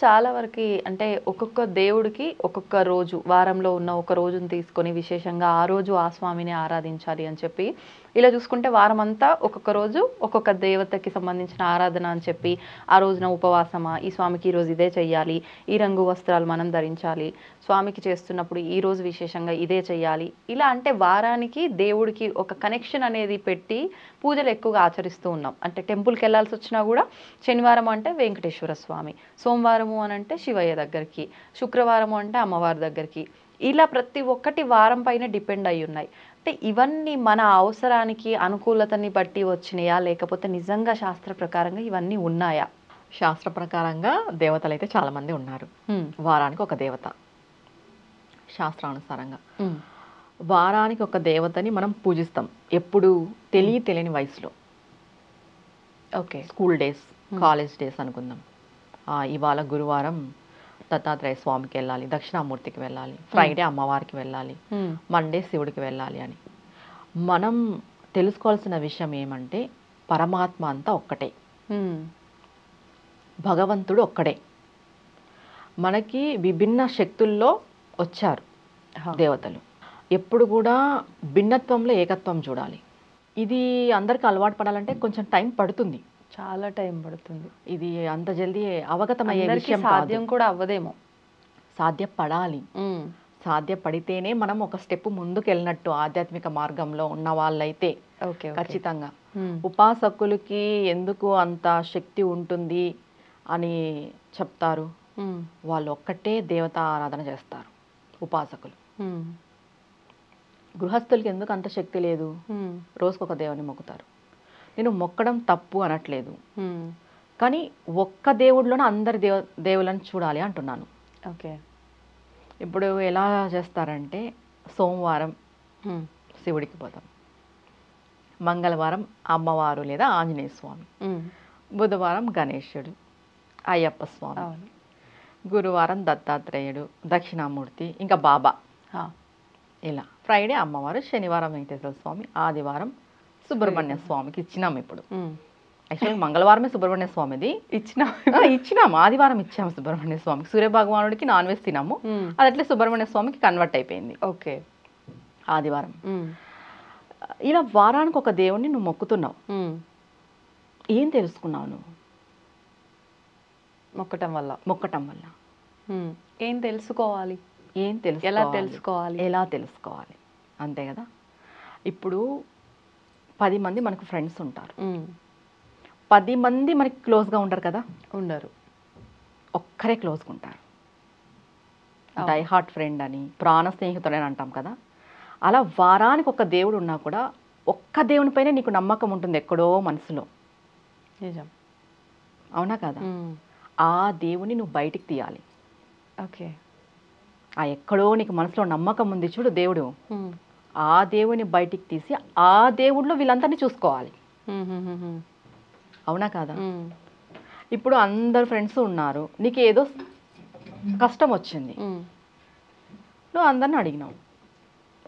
చాలా వరకు అంటే ఒక్కొక్క దేవుడికి ఒక్కొక్క రోజు, వారంలో ఉన్న ఒక రోజును తీసుకొని విశేషంగా ఆ రోజు ఆ స్వామిని ఆరాధించాలి అని చెప్పి ఇలా చూసుకుంటే వారం అంతా ఒక్కొక్క రోజు ఒక్కొక్క దేవతకి సంబంధించిన ఆరాధన అని చెప్పి ఆ రోజున ఉపవాసమా, ఈ స్వామికి ఈరోజు ఇదే చెయ్యాలి, ఈ రంగు వస్త్రాలు మనం ధరించాలి, స్వామికి చేస్తున్నప్పుడు ఈ రోజు విశేషంగా ఇదే చెయ్యాలి, ఇలా అంటే వారానికి దేవుడికి ఒక కనెక్షన్ అనేది పెట్టి పూజలు ఎక్కువగా ఆచరిస్తూ ఉన్నాం. అంటే టెంపుల్కి వెళ్ళాల్సి వచ్చినా కూడా శనివారం అంటే వెంకటేశ్వర స్వామి, సోమవారము అని అంటే శివయ్య దగ్గరికి, శుక్రవారము అంటే అమ్మవారి దగ్గరికి, ఇలా ప్రతి ఒక్కటి వారం పైన డిపెండ్ అయి ఉన్నాయి. అంటే ఇవన్నీ మన అవసరానికి అనుకూలతని బట్టి వచ్చినాయా, లేకపోతే నిజంగా శాస్త్ర ప్రకారంగా ఇవన్నీ ఉన్నాయా? శాస్త్ర ప్రకారంగా దేవతలు అయితే చాలా మంది ఉన్నారు. వారానికి ఒక దేవత శాస్త్రానుసారంగా. వారానికి ఒక దేవతని మనం పూజిస్తాం. ఎప్పుడు తెలియని వయసులో, okay, school days, college days అనుకుందాం. ఇవాళ గురువారం దత్తాత్రేయ స్వామికి వెళ్ళాలి, దక్షిణామూర్తికి వెళ్ళాలి, ఫ్రైడే అమ్మవారికి వెళ్ళాలి, మండే శివుడికి వెళ్ళాలి అని. మనం తెలుసుకోవాల్సిన విషయం ఏమంటే పరమాత్మ అంతా ఒక్కటే, భగవంతుడు ఒక్కడే. మనకి విభిన్న శక్తుల్లో వచ్చారు దేవతలు. ఎప్పుడు కూడా భిన్నత్వంలో ఏకత్వం చూడాలి. ఇది అందరికీ అలవాటు పడాలంటే కొంచెం టైం పడుతుంది, చాలా టైం పడుతుంది. ఇది అంత జల్దీ అవగతమయ్యే విషయం సాధ్యం కూడా అవ్వదేమో. సాధ్యపడాలి. సాధ్యపడితేనే మనం ఒక స్టెప్ ముందుకు వెళ్ళినట్టు ఆధ్యాత్మిక మార్గంలో ఉన్న వాళ్ళైతే. ఖచ్చితంగా ఉపాసకులకి ఎందుకు అంత శక్తి ఉంటుంది అని చెప్తారు? వాళ్ళు ఒక్కటే దేవత ఆరాధన చేస్తారు ఉపాసకులు. గృహస్థులకి ఎందుకు అంత శక్తి లేదు? రోజుకొక దేవుని మొక్కుతారు. నేను మొక్కడం తప్పు అనట్లేదు, కానీ ఒక్క దేవుడిలోనే అందరి దేవులను చూడాలి అంటున్నాను. ఓకే, ఇప్పుడు ఎలా చేస్తారంటే సోమవారం శివుడికి పోతాం, మంగళవారం అమ్మవారు లేదా ఆంజనేయ స్వామి, బుధవారం గణేశుడు, అయ్యప్ప స్వామి, గురువారం దత్తాత్రేయుడు, దక్షిణామూర్తి, ఇంకా బాబా. ఇలా ఫ్రైడే అమ్మవారు, శనివారం వెంకటేశ్వర స్వామి, ఆదివారం సుబ్రహ్మణ్య స్వామికి ఇచ్చినాము. ఇప్పుడు యాక్చువల్గా మంగళవారమే సుబ్రహ్మణ్య స్వామిది ఇచ్చినాము, ఆదివారం ఇచ్చాము సుబ్రహ్మణ్య స్వామికి. సూర్య భగవానుడికి నాన్ వెజ్ తినాము, అది అట్లే సుబ్రహ్మణ్య స్వామికి కన్వర్ట్ అయిపోయింది. ఓకే, ఆదివారం. ఇలా వారానికి ఒక దేవుణ్ణి నువ్వు మొక్కుతున్నావు. ఏం తెలుసుకున్నావు నువ్వు మొక్కటం వల్ల? ఏం తెలుసుకోవాలి? ఎలా తెలుసుకోవాలి? అంతే కదా. ఇప్పుడు 10 మంది మనకు ఫ్రెండ్స్ ఉంటారు, 10 మంది మనకి క్లోజ్గా ఉంటారు కదా? ఉండరు, ఒక్కరే క్లోజ్గా ఉంటారు. డై హార్ట్ ఫ్రెండ్ అని, ప్రాణ స్నేహితుడు అని అంటాం కదా. అలా వారానికి ఒక దేవుడు ఉన్నా కూడా ఒక్క దేవునిపైనే నీకు నమ్మకం ఉంటుంది ఎక్కడో మనసులో. నిజం, అవునా కదా? ఆ దేవుని నువ్వు బయటికి తీయాలి. ఓకే, ఆ ఎక్కడో నీకు మనసులో నమ్మకం ఉంది చూడు దేవుడు, ఆ దేవుని బయటికి తీసి ఆ దేవుడిలో వీళ్ళందరినీ చూసుకోవాలి. అవునా కాదా? ఇప్పుడు అందరు ఫ్రెండ్స్ ఉన్నారు, నీకు ఏదో కష్టం వచ్చింది, నువ్వు అందరిని అడిగినావు.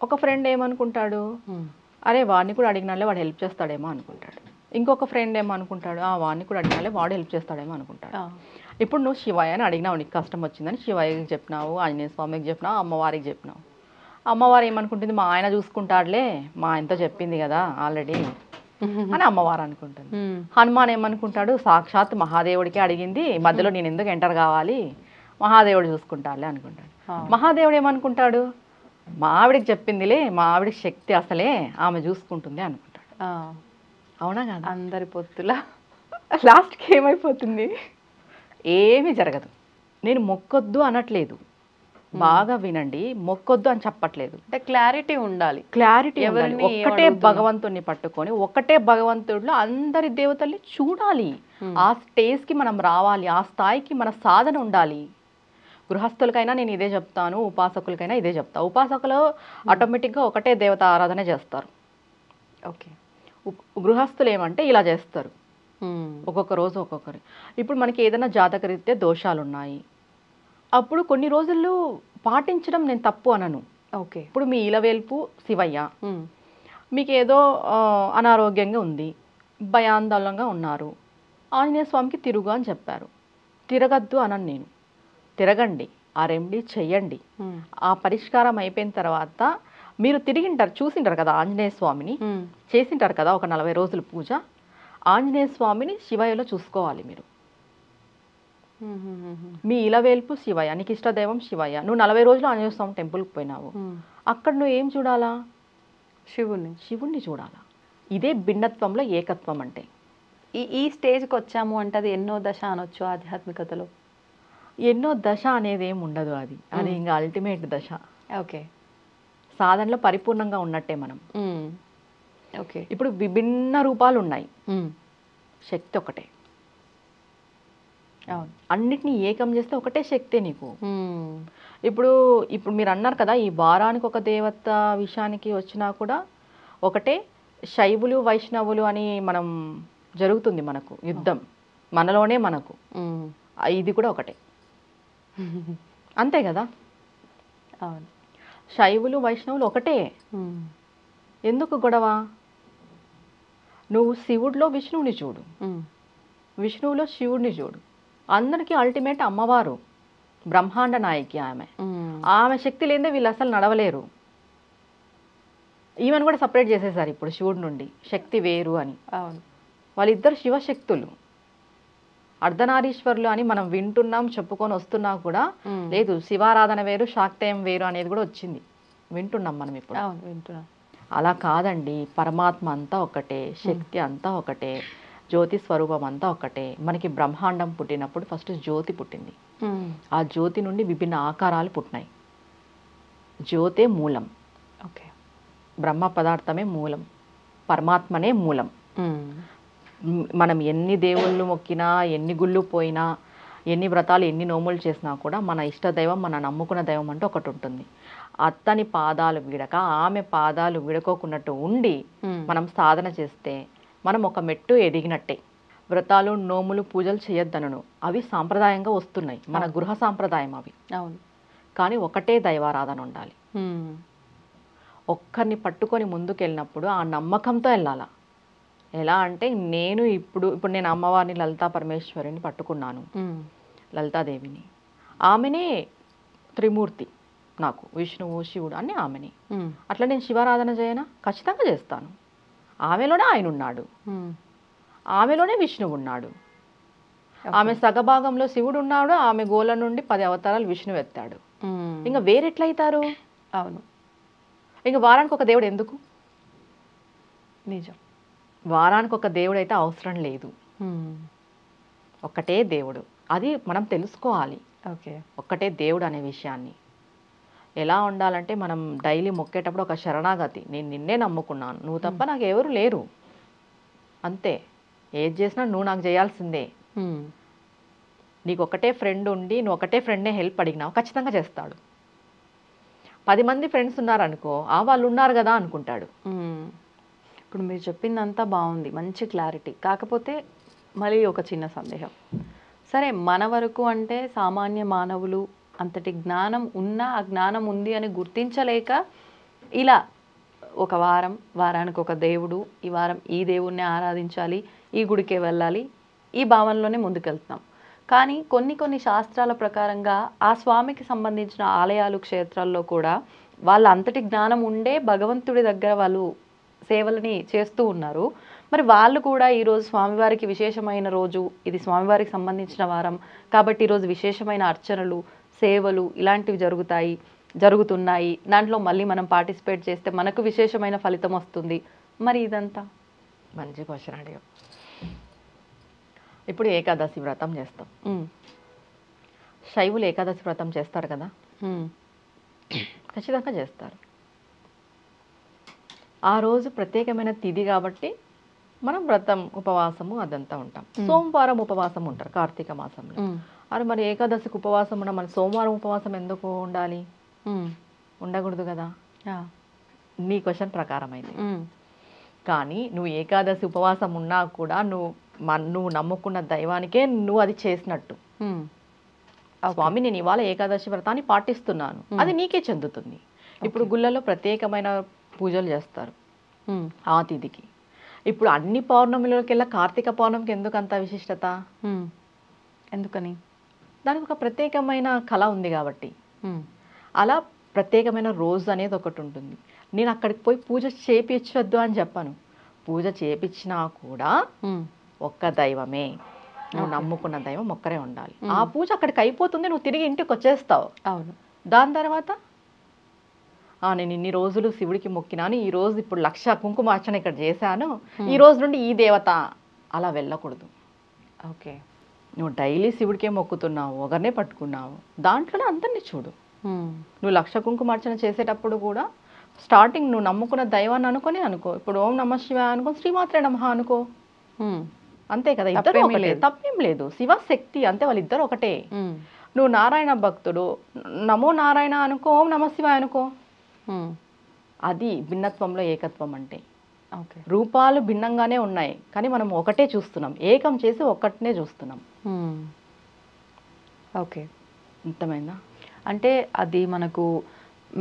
ఒక ఫ్రెండ్ ఏమనుకుంటాడు, అరే వాడిని కూడా అడిగినాలే వాడు హెల్ప్ చేస్తాడేమో అనుకుంటాడు. ఇంకొక ఫ్రెండ్ ఏమనుకుంటాడు, వాడిని కూడా అడిగినాలే వాడు హెల్ప్ చేస్తాడేమో అనుకుంటాడు. ఇప్పుడు నువ్వు శివయ్యని అడిగినావు, నీకు కష్టం వచ్చిందని శివయ్యకి చెప్పినావు, ఆంజనేయ స్వామికి చెప్పినావు, అమ్మవారికి చెప్పినావు. అమ్మవారు ఏమనుకుంటుంది, మా ఆయన చూసుకుంటాడులే, మా ఆయనతో చెప్పింది కదా ఆల్రెడీ అని అమ్మవారు అనుకుంటుంది. హనుమాన్ ఏమనుకుంటాడు, సాక్షాత్ మహాదేవుడికి అడిగింది, మధ్యలో నేను ఎందుకు ఎంటర్ కావాలి, మహాదేవుడు చూసుకుంటాడులే అనుకుంటాడు. మహాదేవుడు ఏమనుకుంటాడు, మా ఆవిడికి చెప్పిందిలే, మా ఆవిడికి శక్తి అసలే, ఆమె చూసుకుంటుంది అనుకుంటాడు. అవునా కదా? అందరి పొత్తులా లాస్ట్కి ఏమైపోతుంది, ఏమీ జరగదు. నేను మొక్కొద్దు అనట్లేదు, బాగా వినండి, మొక్కొద్దు అని చెప్పట్లేదు. అంటే క్లారిటీ ఉండాలి. ఒక్కటే భగవంతుడిని పట్టుకొని ఒక్కటే భగవంతుడిలో అందరి దేవతల్ని చూడాలి. ఆ స్టేజ్కి మనం రావాలి, ఆ స్థాయికి మన సాధన ఉండాలి. గృహస్థులకైనా నేను ఇదే చెప్తాను, ఉపాసకులకైనా ఇదే చెప్తా. ఉపాసకులు ఆటోమేటిక్గా ఒకటే దేవత ఆరాధన చేస్తారు. ఓకే, గృహస్థులు ఏమంటే ఇలా చేస్తారు, ఒక్కొక్క రోజు ఒక్కొక్కరు. ఇప్పుడు మనకి ఏదైనా జాతకరీత్యా దోషాలు ఉన్నాయి, అప్పుడు కొన్ని రోజులు పాటించడం నేను తప్పు అనను. ఓకే, ఇప్పుడు మీ ఇలవేల్పు శివయ్య, మీకు ఏదో అనారోగ్యంగా ఉంది, భయాందోళనగా ఉన్నారు, ఆంజనేయ స్వామికి తిరుగు అని చెప్పారు. తిరగద్దు అనను నేను, తిరగండి, ఆ రెమెడీ చెయ్యండి. ఆ పరిష్కారం అయిపోయిన తర్వాత మీరు తిరిగింటారు, చూసింటారు కదా ఆంజనేయ స్వామిని, చేసింటారు కదా ఒక 40 రోజులు పూజ. ఆంజనేయ స్వామిని శివయ్యలో చూసుకోవాలి మీరు. మీ ఇలవేల్పు శివయ్య, నీకు ఇష్టదైవం శివయ్య. నువ్వు 40 రోజులు ఆంజనేయ స్వామి టెంపుల్కి పోయినావు, అక్కడ నువ్వు ఏం చూడాలా? శివుణ్ణి చూడాలా. ఇదే భిన్నత్వంలో ఏకత్వం అంటే. ఈ స్టేజ్కి వచ్చాము అంటే అది ఎన్నో దశ అనొచ్చు ఆధ్యాత్మికతలో? ఎన్నో దశ అనేది ఏమి ఉండదు, అది ఇంకా అల్టిమేట్ దశ. ఓకే, సాధనలో పరిపూర్ణంగా ఉన్నట్టే మనం. ఓకే, ఇప్పుడు విభిన్న రూపాలు ఉన్నాయి, శక్తి ఒకటే. అవును, అన్నిటినీ ఏకం చేస్తే ఒకటే శక్తే నీకు. ఇప్పుడు మీరు అన్నారు కదా, ఈ వారానికి ఒక దేవత విషయానికి వచ్చినా కూడా ఒకటే. శైవులు వైష్ణవులు అని మనం జరుగుతుంది మనకు యుద్ధం, మనలోనే మనకు. ఇది కూడా ఒకటే, అంతే కదా. అవును, శైవులు వైష్ణవులు ఒకటే. ఎందుకు గొడవ? నువ్వు శివుడిలో విష్ణువుని చూడు, విష్ణువులో శివుడిని చూడు. అందరికీ అల్టిమేట్ అమ్మవారు, బ్రహ్మాండ నాయకి ఆమె. ఆమె శక్తి లేదే వీళ్ళు అసలు నడవలేరు. ఈమెను కూడా సపరేట్ చేసేసారు ఇప్పుడు శివుడి నుండి, శక్తి వేరు అని. అవును, వాళ్ళిద్దరు శివశక్తులు, అర్ధనారీశ్వరులు అని మనం వింటున్నాం, చెప్పుకొని వస్తున్నా కూడా లేదు. శివారాధన వేరు, శాక్తేయం వేరు అనేది కూడా వచ్చింది, వింటున్నాం మనం ఇప్పుడు. అవును, వింటున్నాం. అలా కాదండి, పరమాత్మ అంతా ఒకటే, శక్తి అంతా ఒకటే, జ్యోతి స్వరూపం అంతా ఒకటే. మనకి బ్రహ్మాండం పుట్టినప్పుడు ఫస్ట్ జ్యోతి పుట్టింది, ఆ జ్యోతి నుండి విభిన్న ఆకారాలు పుట్టినాయి. జ్యోతే మూలం. ఓకే, బ్రహ్మ పదార్థమే మూలం, పరమాత్మనే మూలం. మనం ఎన్ని దేవుళ్ళు మొక్కినా, ఎన్ని గుళ్ళు పోయినా, ఎన్ని వ్రతాలు, ఎన్ని నోములు చేసినా కూడా మన ఇష్టదైవం, మన నమ్ముకున్న దైవం అంటూ ఒకటి ఉంటుంది. అతని పాదాలు విడక, ఆమె పాదాలు విడకోకున్నట్టు ఉండి మనం సాధన చేస్తే మనం ఒక మెట్టు ఎదిగినట్టే. వ్రతాలు, నోములు, పూజలు చేయొద్దనను, అవి సాంప్రదాయంగా వస్తున్నాయి, మన గృహ సాంప్రదాయం అవి. అవును, కానీ ఒకటే దైవారాధన ఉండాలి. ఒక్కరిని పట్టుకొని ముందుకెళ్ళినప్పుడు ఆ నమ్మకంతో వెళ్ళాలా. ఎలా అంటే ఇప్పుడు నేను అమ్మవారిని, లలితా పరమేశ్వరిని పట్టుకున్నాను, లలితాదేవిని, ఆమెనే త్రిమూర్తి నాకు, విష్ణువు శివుడు అన్నీ ఆమెని. అట్లా నేను శివారాధన చేయనా? ఖచ్చితంగా చేస్తాను. ఆమెలోనే ఆయన ఉన్నాడు, ఆమెలోనే విష్ణువు ఉన్నాడు. ఆమె సగభాగంలో శివుడు ఉన్నాడు, ఆమె గోల నుండి 10 అవతారాలు విష్ణువు ఎత్తాడు. ఇంకా వేరెట్లయితారు? అవును, ఇంకా వారానికి ఒక దేవుడు ఎందుకు? నిజం, వారానికి ఒక దేవుడు అయితే అవసరం లేదు, ఒక్కటే దేవుడు. అది మనం తెలుసుకోవాలి. ఓకే, ఒక్కటే దేవుడు అనే విషయాన్ని. ఎలా ఉండాలంటే మనం డైలీ మొక్కేటప్పుడు ఒక శరణాగతి, నేను నిన్నే నమ్ముకున్నాను, నువ్వు తప్ప నాకు ఎవరు లేరు, అంతే. ఏది చేసినా నువ్వు నాకు చేయాల్సిందే. నీకు ఒకటే ఫ్రెండ్ ఉండి నువ్వు ఒకటే ఫ్రెండ్నే హెల్ప్ అడిగినావు, ఖచ్చితంగా చేస్తాడు. 10 మంది ఫ్రెండ్స్ ఉన్నారనుకో, వాళ్ళు ఉన్నారు కదా అనుకుంటాడు. ఇప్పుడు మీరు చెప్పిందంతా బాగుంది, మంచి క్లారిటీ. కాకపోతే మళ్ళీ ఒక చిన్న సందేహం. సరే, మన వరకు అంటే సామాన్య మానవులు అంతటి జ్ఞానం ఉన్నా, ఆ జ్ఞానం ఉంది అని గుర్తించలేక ఇలా ఒక వారానికి ఒక దేవుడు, ఈ వారం ఈ దేవుణ్ణి ఆరాధించాలి, ఈ గుడికే వెళ్ళాలి, ఈ భావనలోనే ముందుకెళ్తున్నాం. కానీ కొన్ని శాస్త్రాల ప్రకారంగా ఆ స్వామికి సంబంధించిన ఆలయాలు, క్షేత్రాల్లో కూడా వాళ్ళ అంతటి జ్ఞానం ఉండే భగవంతుడి దగ్గర వాళ్ళు సేవలని చేస్తూ ఉన్నారు. మరి వాళ్ళు కూడా ఈరోజు స్వామివారికి విశేషమైన రోజు, ఇది స్వామివారికి సంబంధించిన వారం కాబట్టి ఈరోజు విశేషమైన అర్చనలు, సేవలు ఇలాంటివి జరుగుతున్నాయి, దాంట్లో మళ్ళీ మనం పార్టిసిపేట్ చేస్తే మనకు విశేషమైన ఫలితం వస్తుంది. మరి ఇదంతా మంచి క్వశ్చన్ అడిగాం. ఇప్పుడు ఏకాదశి వ్రతం చేస్తాం, శైవులు ఏకాదశి వ్రతం చేస్తారు కదా, ఖచ్చితంగా చేస్తారు. ఆ రోజు ప్రత్యేకమైన తిథి కాబట్టి మనం వ్రతం, ఉపవాసము అదంతా ఉంటాం. సోమవారం ఉపవాసం ఉంటారు కార్తీక మాసంలో. అరే మరి ఏకాదశికి ఉపవాసం ఉన్న మన సోమవారం ఉపవాసం ఎందుకు ఉండాలి? ఉండకూడదు కదా. నీ క్వశ్చన్ ప్రకారం అయితే. కానీ నువ్వు ఏకాదశి ఉపవాసం ఉన్నా కూడా నువ్వు నమ్ముకున్న దైవానికే నువ్వు అది చేసినట్టు. స్వామి నేను ఇవాళ ఏకాదశి వ్రతాన్ని పాటిస్తున్నాను, అది నీకే చెందుతుంది. ఇప్పుడు గుళ్ళలో ప్రత్యేకమైన పూజలు చేస్తారు ఆ తిథికి. ఇప్పుడు అన్ని పౌర్ణమిలోకెల్లా కార్తీక పౌర్ణమికి ఎందుకు అంత విశిష్టత? ఎందుకని? దానికి ఒక ప్రత్యేకమైన కళ ఉంది కాబట్టి. అలా ప్రత్యేకమైన రోజు అనేది ఒకటి ఉంటుంది. నేను అక్కడికి పోయి పూజ చేపించొద్దు అని చెప్పాను. పూజ చేపించినా కూడా ఒక్క దైవమే, నువ్వు నమ్ముకున్న దైవం ఒక్కరే ఉండాలి. ఆ పూజ అక్కడికి అయిపోతుంది, నువ్వు తిరిగి ఇంటికి వచ్చేస్తావు. అవును. దాని తర్వాత నేను ఇన్ని రోజులు శివుడికి మొక్కినాను, ఈ రోజు ఇప్పుడు 1,00,000 కుంకుమార్చన ఇక్కడ చేశాను, ఈ రోజు నుండి ఈ దేవత, అలా వెళ్ళకూడదు. ఓకే. నువ్వు డైలీ శివుడికే మొక్కుతున్నావు, ఒకరినే పట్టుకున్నావు, దాంట్లోనే అందరినీ చూడు. నువ్వు 1,00,000 కుంకుమార్చన చేసేటప్పుడు కూడా స్టార్టింగ్ నువ్వు నమ్ముకున్న దైవాన్ని అనుకొని అనుకో. ఇప్పుడు ఓం నమ శివాయ అనుకో, శ్రీమాత్రే నమః అనుకో, అంతే కదా. ఇద్దరు ఒకటే, తప్పేం లేదు. శివ శక్తి అంతే, వాళ్ళిద్దరు ఒకటే. నువ్వు నారాయణ భక్తుడు, నమో నారాయణ అనుకో, ఓం నమ శివాయ అనుకో. అది భిన్నత్వంలో ఏకత్వం అంటే. రూపాలు భిన్నంగానే ఉన్నాయి కానీ మనం ఒకటే చూస్తున్నాం, ఏకం చేసి ఒక్కటినే చూస్తున్నాం. ఓకే, అర్థమైందా? అంటే అది మనకు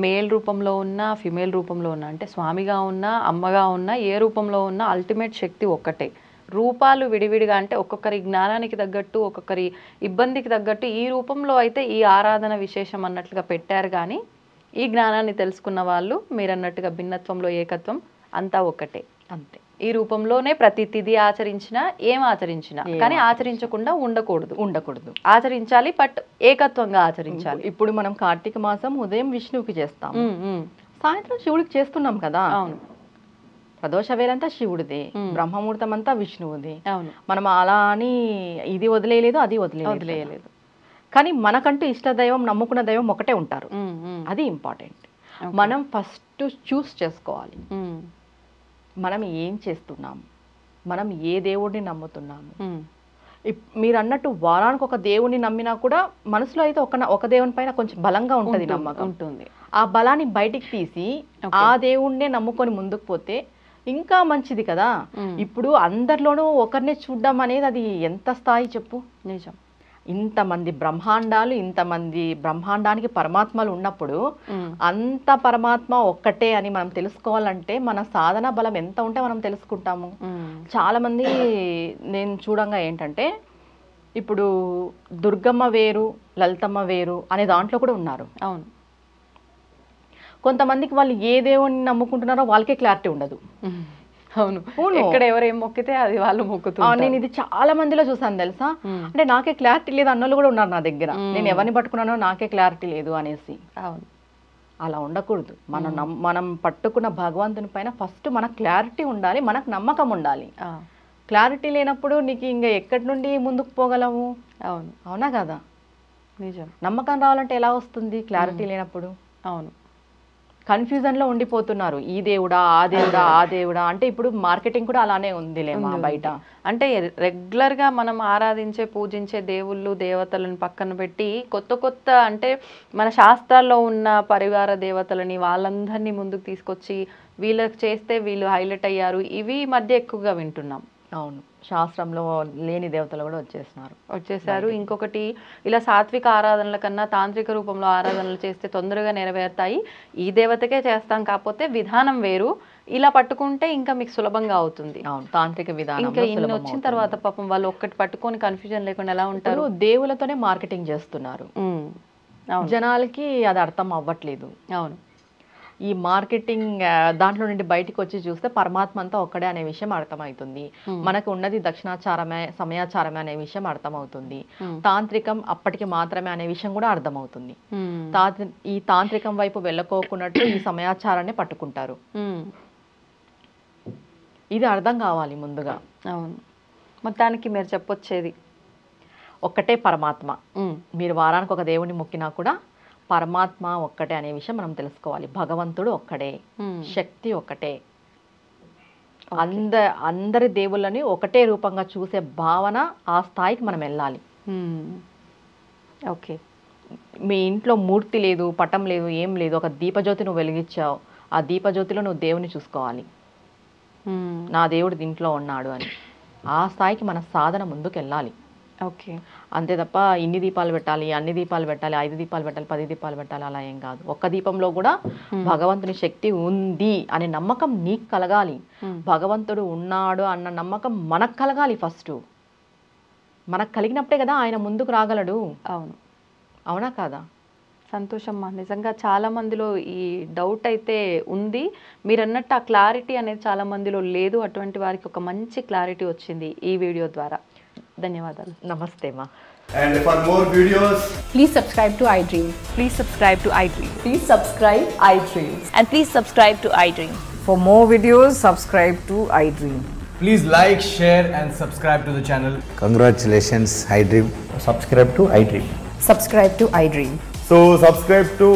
మేల్ రూపంలో ఉన్న, ఫిమేల్ రూపంలో ఉన్న, అంటే స్వామిగా ఉన్న, అమ్మగా ఉన్న, ఏ రూపంలో ఉన్న అల్టిమేట్ శక్తి ఒక్కటే. రూపాలు విడివిడిగా, అంటే ఒక్కొక్కరి జ్ఞానానికి తగ్గట్టు, ఒక్కొక్కరి ఇబ్బందికి తగ్గట్టు ఈ రూపంలో అయితే ఈ ఆరాధన విశేషం అన్నట్లుగా పెట్టారు. కానీ ఈ జ్ఞానాన్ని తెలుసుకున్న వాళ్ళు మీరు అన్నట్టుగా భిన్నత్వంలో ఏకత్వం అంతా ఒక్కటే, అంతే. ఈ రూపంలోనే ప్రతి తిథి ఆచరించినా, ఏం ఆచరించినా, కానీ ఆచరించకుండా ఉండకూడదు. ఆచరించాలి, బట్ ఏకత్వంగా ఆచరించాలి. ఇప్పుడు మనం కార్తీక మాసం ఉదయం విష్ణువుకి చేస్తాం, సాయంత్రం శివుడికి చేస్తున్నాం కదా. అవును. ప్రదోష వేలంతా శివుడిది, బ్రహ్మముహూర్తం అంతా విష్ణువుది. అవును. మనం అలా అని ఇది వదిలేయలేదు, అది వదిలేయలేదు. కానీ మనకంటూ ఇష్ట దైవం, నమ్ముకున్న దైవం ఒకటే ఉంటారు. అది ఇంపార్టెంట్. మనం ఫస్ట్ చూస్ చేసుకోవాలి, మనం ఏం చేస్తున్నాము, మనం ఏ దేవుడిని నమ్ముతున్నాము. మీరు అన్నట్టు వారానికి ఒక దేవుడిని నమ్మినా కూడా మనసులో అయితే ఒక దేవుని పైన కొంచెం బలంగా ఉంటుంది, నమ్మకం ఉంటుంది. ఆ బలాన్ని బయటికి తీసి ఆ దేవుణ్ణే నమ్ముకొని ముందుకు పోతే ఇంకా మంచిది కదా. ఇప్పుడు అందరిలోనూ ఒకరినే చూడడం అనేది అది ఎంత స్థాయి చెప్పు. నిజం. ఇంతమంది బ్రహ్మాండాలు, ఇంతమంది బ్రహ్మాండానికి పరమాత్మలు ఉన్నప్పుడు అంత పరమాత్మ ఒక్కటే అని మనం తెలుసుకోవాలంటే మన సాధన బలం ఎంత ఉంటే మనం తెలుసుకుంటాము. చాలా మంది నేను చూడంగా ఏంటంటే, ఇప్పుడు దుర్గమ్మ వేరు, లలితమ్మ వేరు అనే దాంట్లో కూడా ఉన్నారు. అవును. కొంతమందికి వాళ్ళు ఏ దేవుని నమ్ముకుంటున్నారో వాళ్ళకే క్లారిటీ ఉండదు. అవును. ఎక్కడ ఎవరేం మొక్కితే అది వాళ్ళు మొక్కుతున్నారు. నేను ఇది చాలా మందిలో చూసాను తెలుసా. అంటే నాకే క్లారిటీ లేదు అన్నోళ్ళు కూడా ఉన్నారు నా దగ్గర. నేను ఎవరిని పట్టుకున్నానో నాకే క్లారిటీ లేదు అనేసి. అవును. అలా ఉండకూడదు. మనం పట్టుకున్న భగవంతుని పైన ఫస్ట్ మనకు క్లారిటీ ఉండాలి, మనకు నమ్మకం ఉండాలి. క్లారిటీ లేనప్పుడు నీకు ఇంకా ఎక్కడి నుండి ముందుకు పోగలము. అవును. అవునా కదా. నిజం. నమ్మకం రావాలంటే ఎలా వస్తుంది క్లారిటీ లేనప్పుడు. అవును. కన్ఫ్యూజన్లో ఉండిపోతున్నారు, ఈ దేవుడా ఆ దేవుడా ఆ దేవుడా అంటే. ఇప్పుడు మార్కెటింగ్ కూడా అలానే ఉందిలేమా బయట. అంటే రెగ్యులర్గా మనం ఆరాధించే, పూజించే దేవుళ్ళు, దేవతలను పక్కన పెట్టి కొత్త అంటే మన శాస్త్రాల్లో ఉన్న పరివార దేవతలని వాళ్ళందరినీ ముందుకు తీసుకొచ్చి వీళ్ళకి చేస్తే వీళ్ళు హైలైట్ అయ్యారు, ఇవి మధ్య ఎక్కువగా వింటున్నాం. అవును, శాస్త్రంలో లేని దేవతలు కూడా వచ్చేసారు. ఇంకొకటి, ఇలా సాత్విక ఆరాధనల కన్నా తాంత్రిక రూపంలో ఆరాధనలు చేస్తే తొందరగా నెరవేరుతాయి, ఈ దేవతకే చేస్తాం, కాకపోతే విధానం వేరు, ఇలా పట్టుకుంటే ఇంకా మీకు సులభంగా అవుతుంది. అవును, తాంత్రిక విధానం. ఇంకా ఇన్ని వచ్చిన తర్వాత పాపం వాళ్ళు ఒక్కటి పట్టుకొని కన్ఫ్యూజన్ లేకుండా ఎలా ఉంటారు. దేవులతోనే మార్కెటింగ్ చేస్తున్నారు, జనాలకి అది అర్థం అవ్వట్లేదు. అవును. ఈ మార్కెటింగ్ దాంట్లో నుండి బయటకు వచ్చి చూస్తే పరమాత్మ అంతా ఒక్కడే అనే విషయం అర్థమవుతుంది. మనకు ఉన్నది దక్షిణాచారమే, సమయాచారమే అనే విషయం అర్థమవుతుంది. తాంత్రికం అప్పటికి మాత్రమే అనే విషయం కూడా అర్థమవుతుంది. ఈ తాంత్రికం వైపు వెళ్ళకోకున్నట్టు ఈ సమయాచారాన్ని పట్టుకుంటారు. ఇది అర్థం కావాలి ముందుగా. అవును. మొత్తానికి మీరు చెప్పొచ్చేది ఒక్కటే పరమాత్మ. మీరు వారానికి ఒక దేవుని మొక్కినా కూడా పరమాత్మ ఒక్కటే అనే విషయం మనం తెలుసుకోవాలి. భగవంతుడు ఒక్కడే, శక్తి ఒక్కటే. అందరి దేవుళ్ళని ఒకటే రూపంగా చూసే భావన, ఆ స్థాయికి మనం వెళ్ళాలి. ఓకే. మీ ఇంట్లో మూర్తి లేదు, పటం లేదు, ఏం లేదు, ఒక దీపజ్యోతి నువ్వు వెలిగించావు, ఆ దీపజ్యోతిలో నువ్వు దేవుని చూసుకోవాలి, నా దేవుడు దీంట్లో ఉన్నాడు అని. ఆ స్థాయికి మన సాధన ముందుకు వెళ్ళాలి. ఓకే. అంతే తప్ప ఇన్ని దీపాలు పెట్టాలి, అన్ని దీపాలు పెట్టాలి, 5 దీపాలు పెట్టాలి, 10 దీపాలు పెట్టాలి, అలా ఏం కాదు. ఒక్క దీపంలో కూడా భగవంతుని శక్తి ఉంది అనే నమ్మకం నీకు కలగాలి. భగవంతుడు ఉన్నాడు అన్న నమ్మకం మనకు కలగాలి ఫస్ట్. మనకు కలిగినప్పుడే కదా ఆయన ముందుకు రాగలడు. అవును. అవునా కాదా. సంతోషమ్మా, నిజంగా చాలా మందిలో ఈ డౌట్ అయితే ఉంది. మీరు అన్నట్టు ఆ క్లారిటీ అనేది చాలా మందిలో లేదు. అటువంటి వారికి ఒక మంచి క్లారిటీ వచ్చింది ఈ వీడియో ద్వారా. ధన్యవాదాలు. నమస్తే మా. And for more videos, Please subscribe to iDream. Please subscribe to iDream. Please subscribe iDream. And please subscribe to iDream. For more videos, subscribe to iDream. please like, share and subscribe to the channel. Congratulations, iDream. Subscribe to iDream. Subscribe to iDream. So subscribe to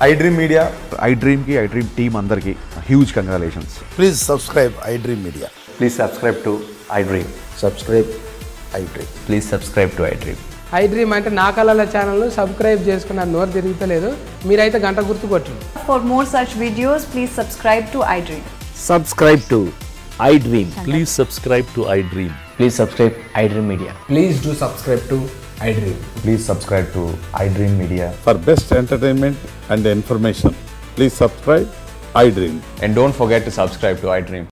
iDream Media. iDream की iDream team अंदर की huge congratulations. Please subscribe iDream Media. Please subscribe to iDream. Subscribe iDream. Please subscribe to iDream. iDream అంటే నా కళల ఛానల్ను subscribe చేసుకున్న నోరు తిరుగుతలేదు. మీరైతే గంట గుర్తు కొట్టండి. For more such videos, please subscribe to iDream. Subscribe to iDream. Please subscribe to iDream. Please subscribe iDream Media. Please do subscribe to iDream. Please subscribe to iDream Media. For best entertainment and information, please subscribe iDream. And don't forget to subscribe to iDream.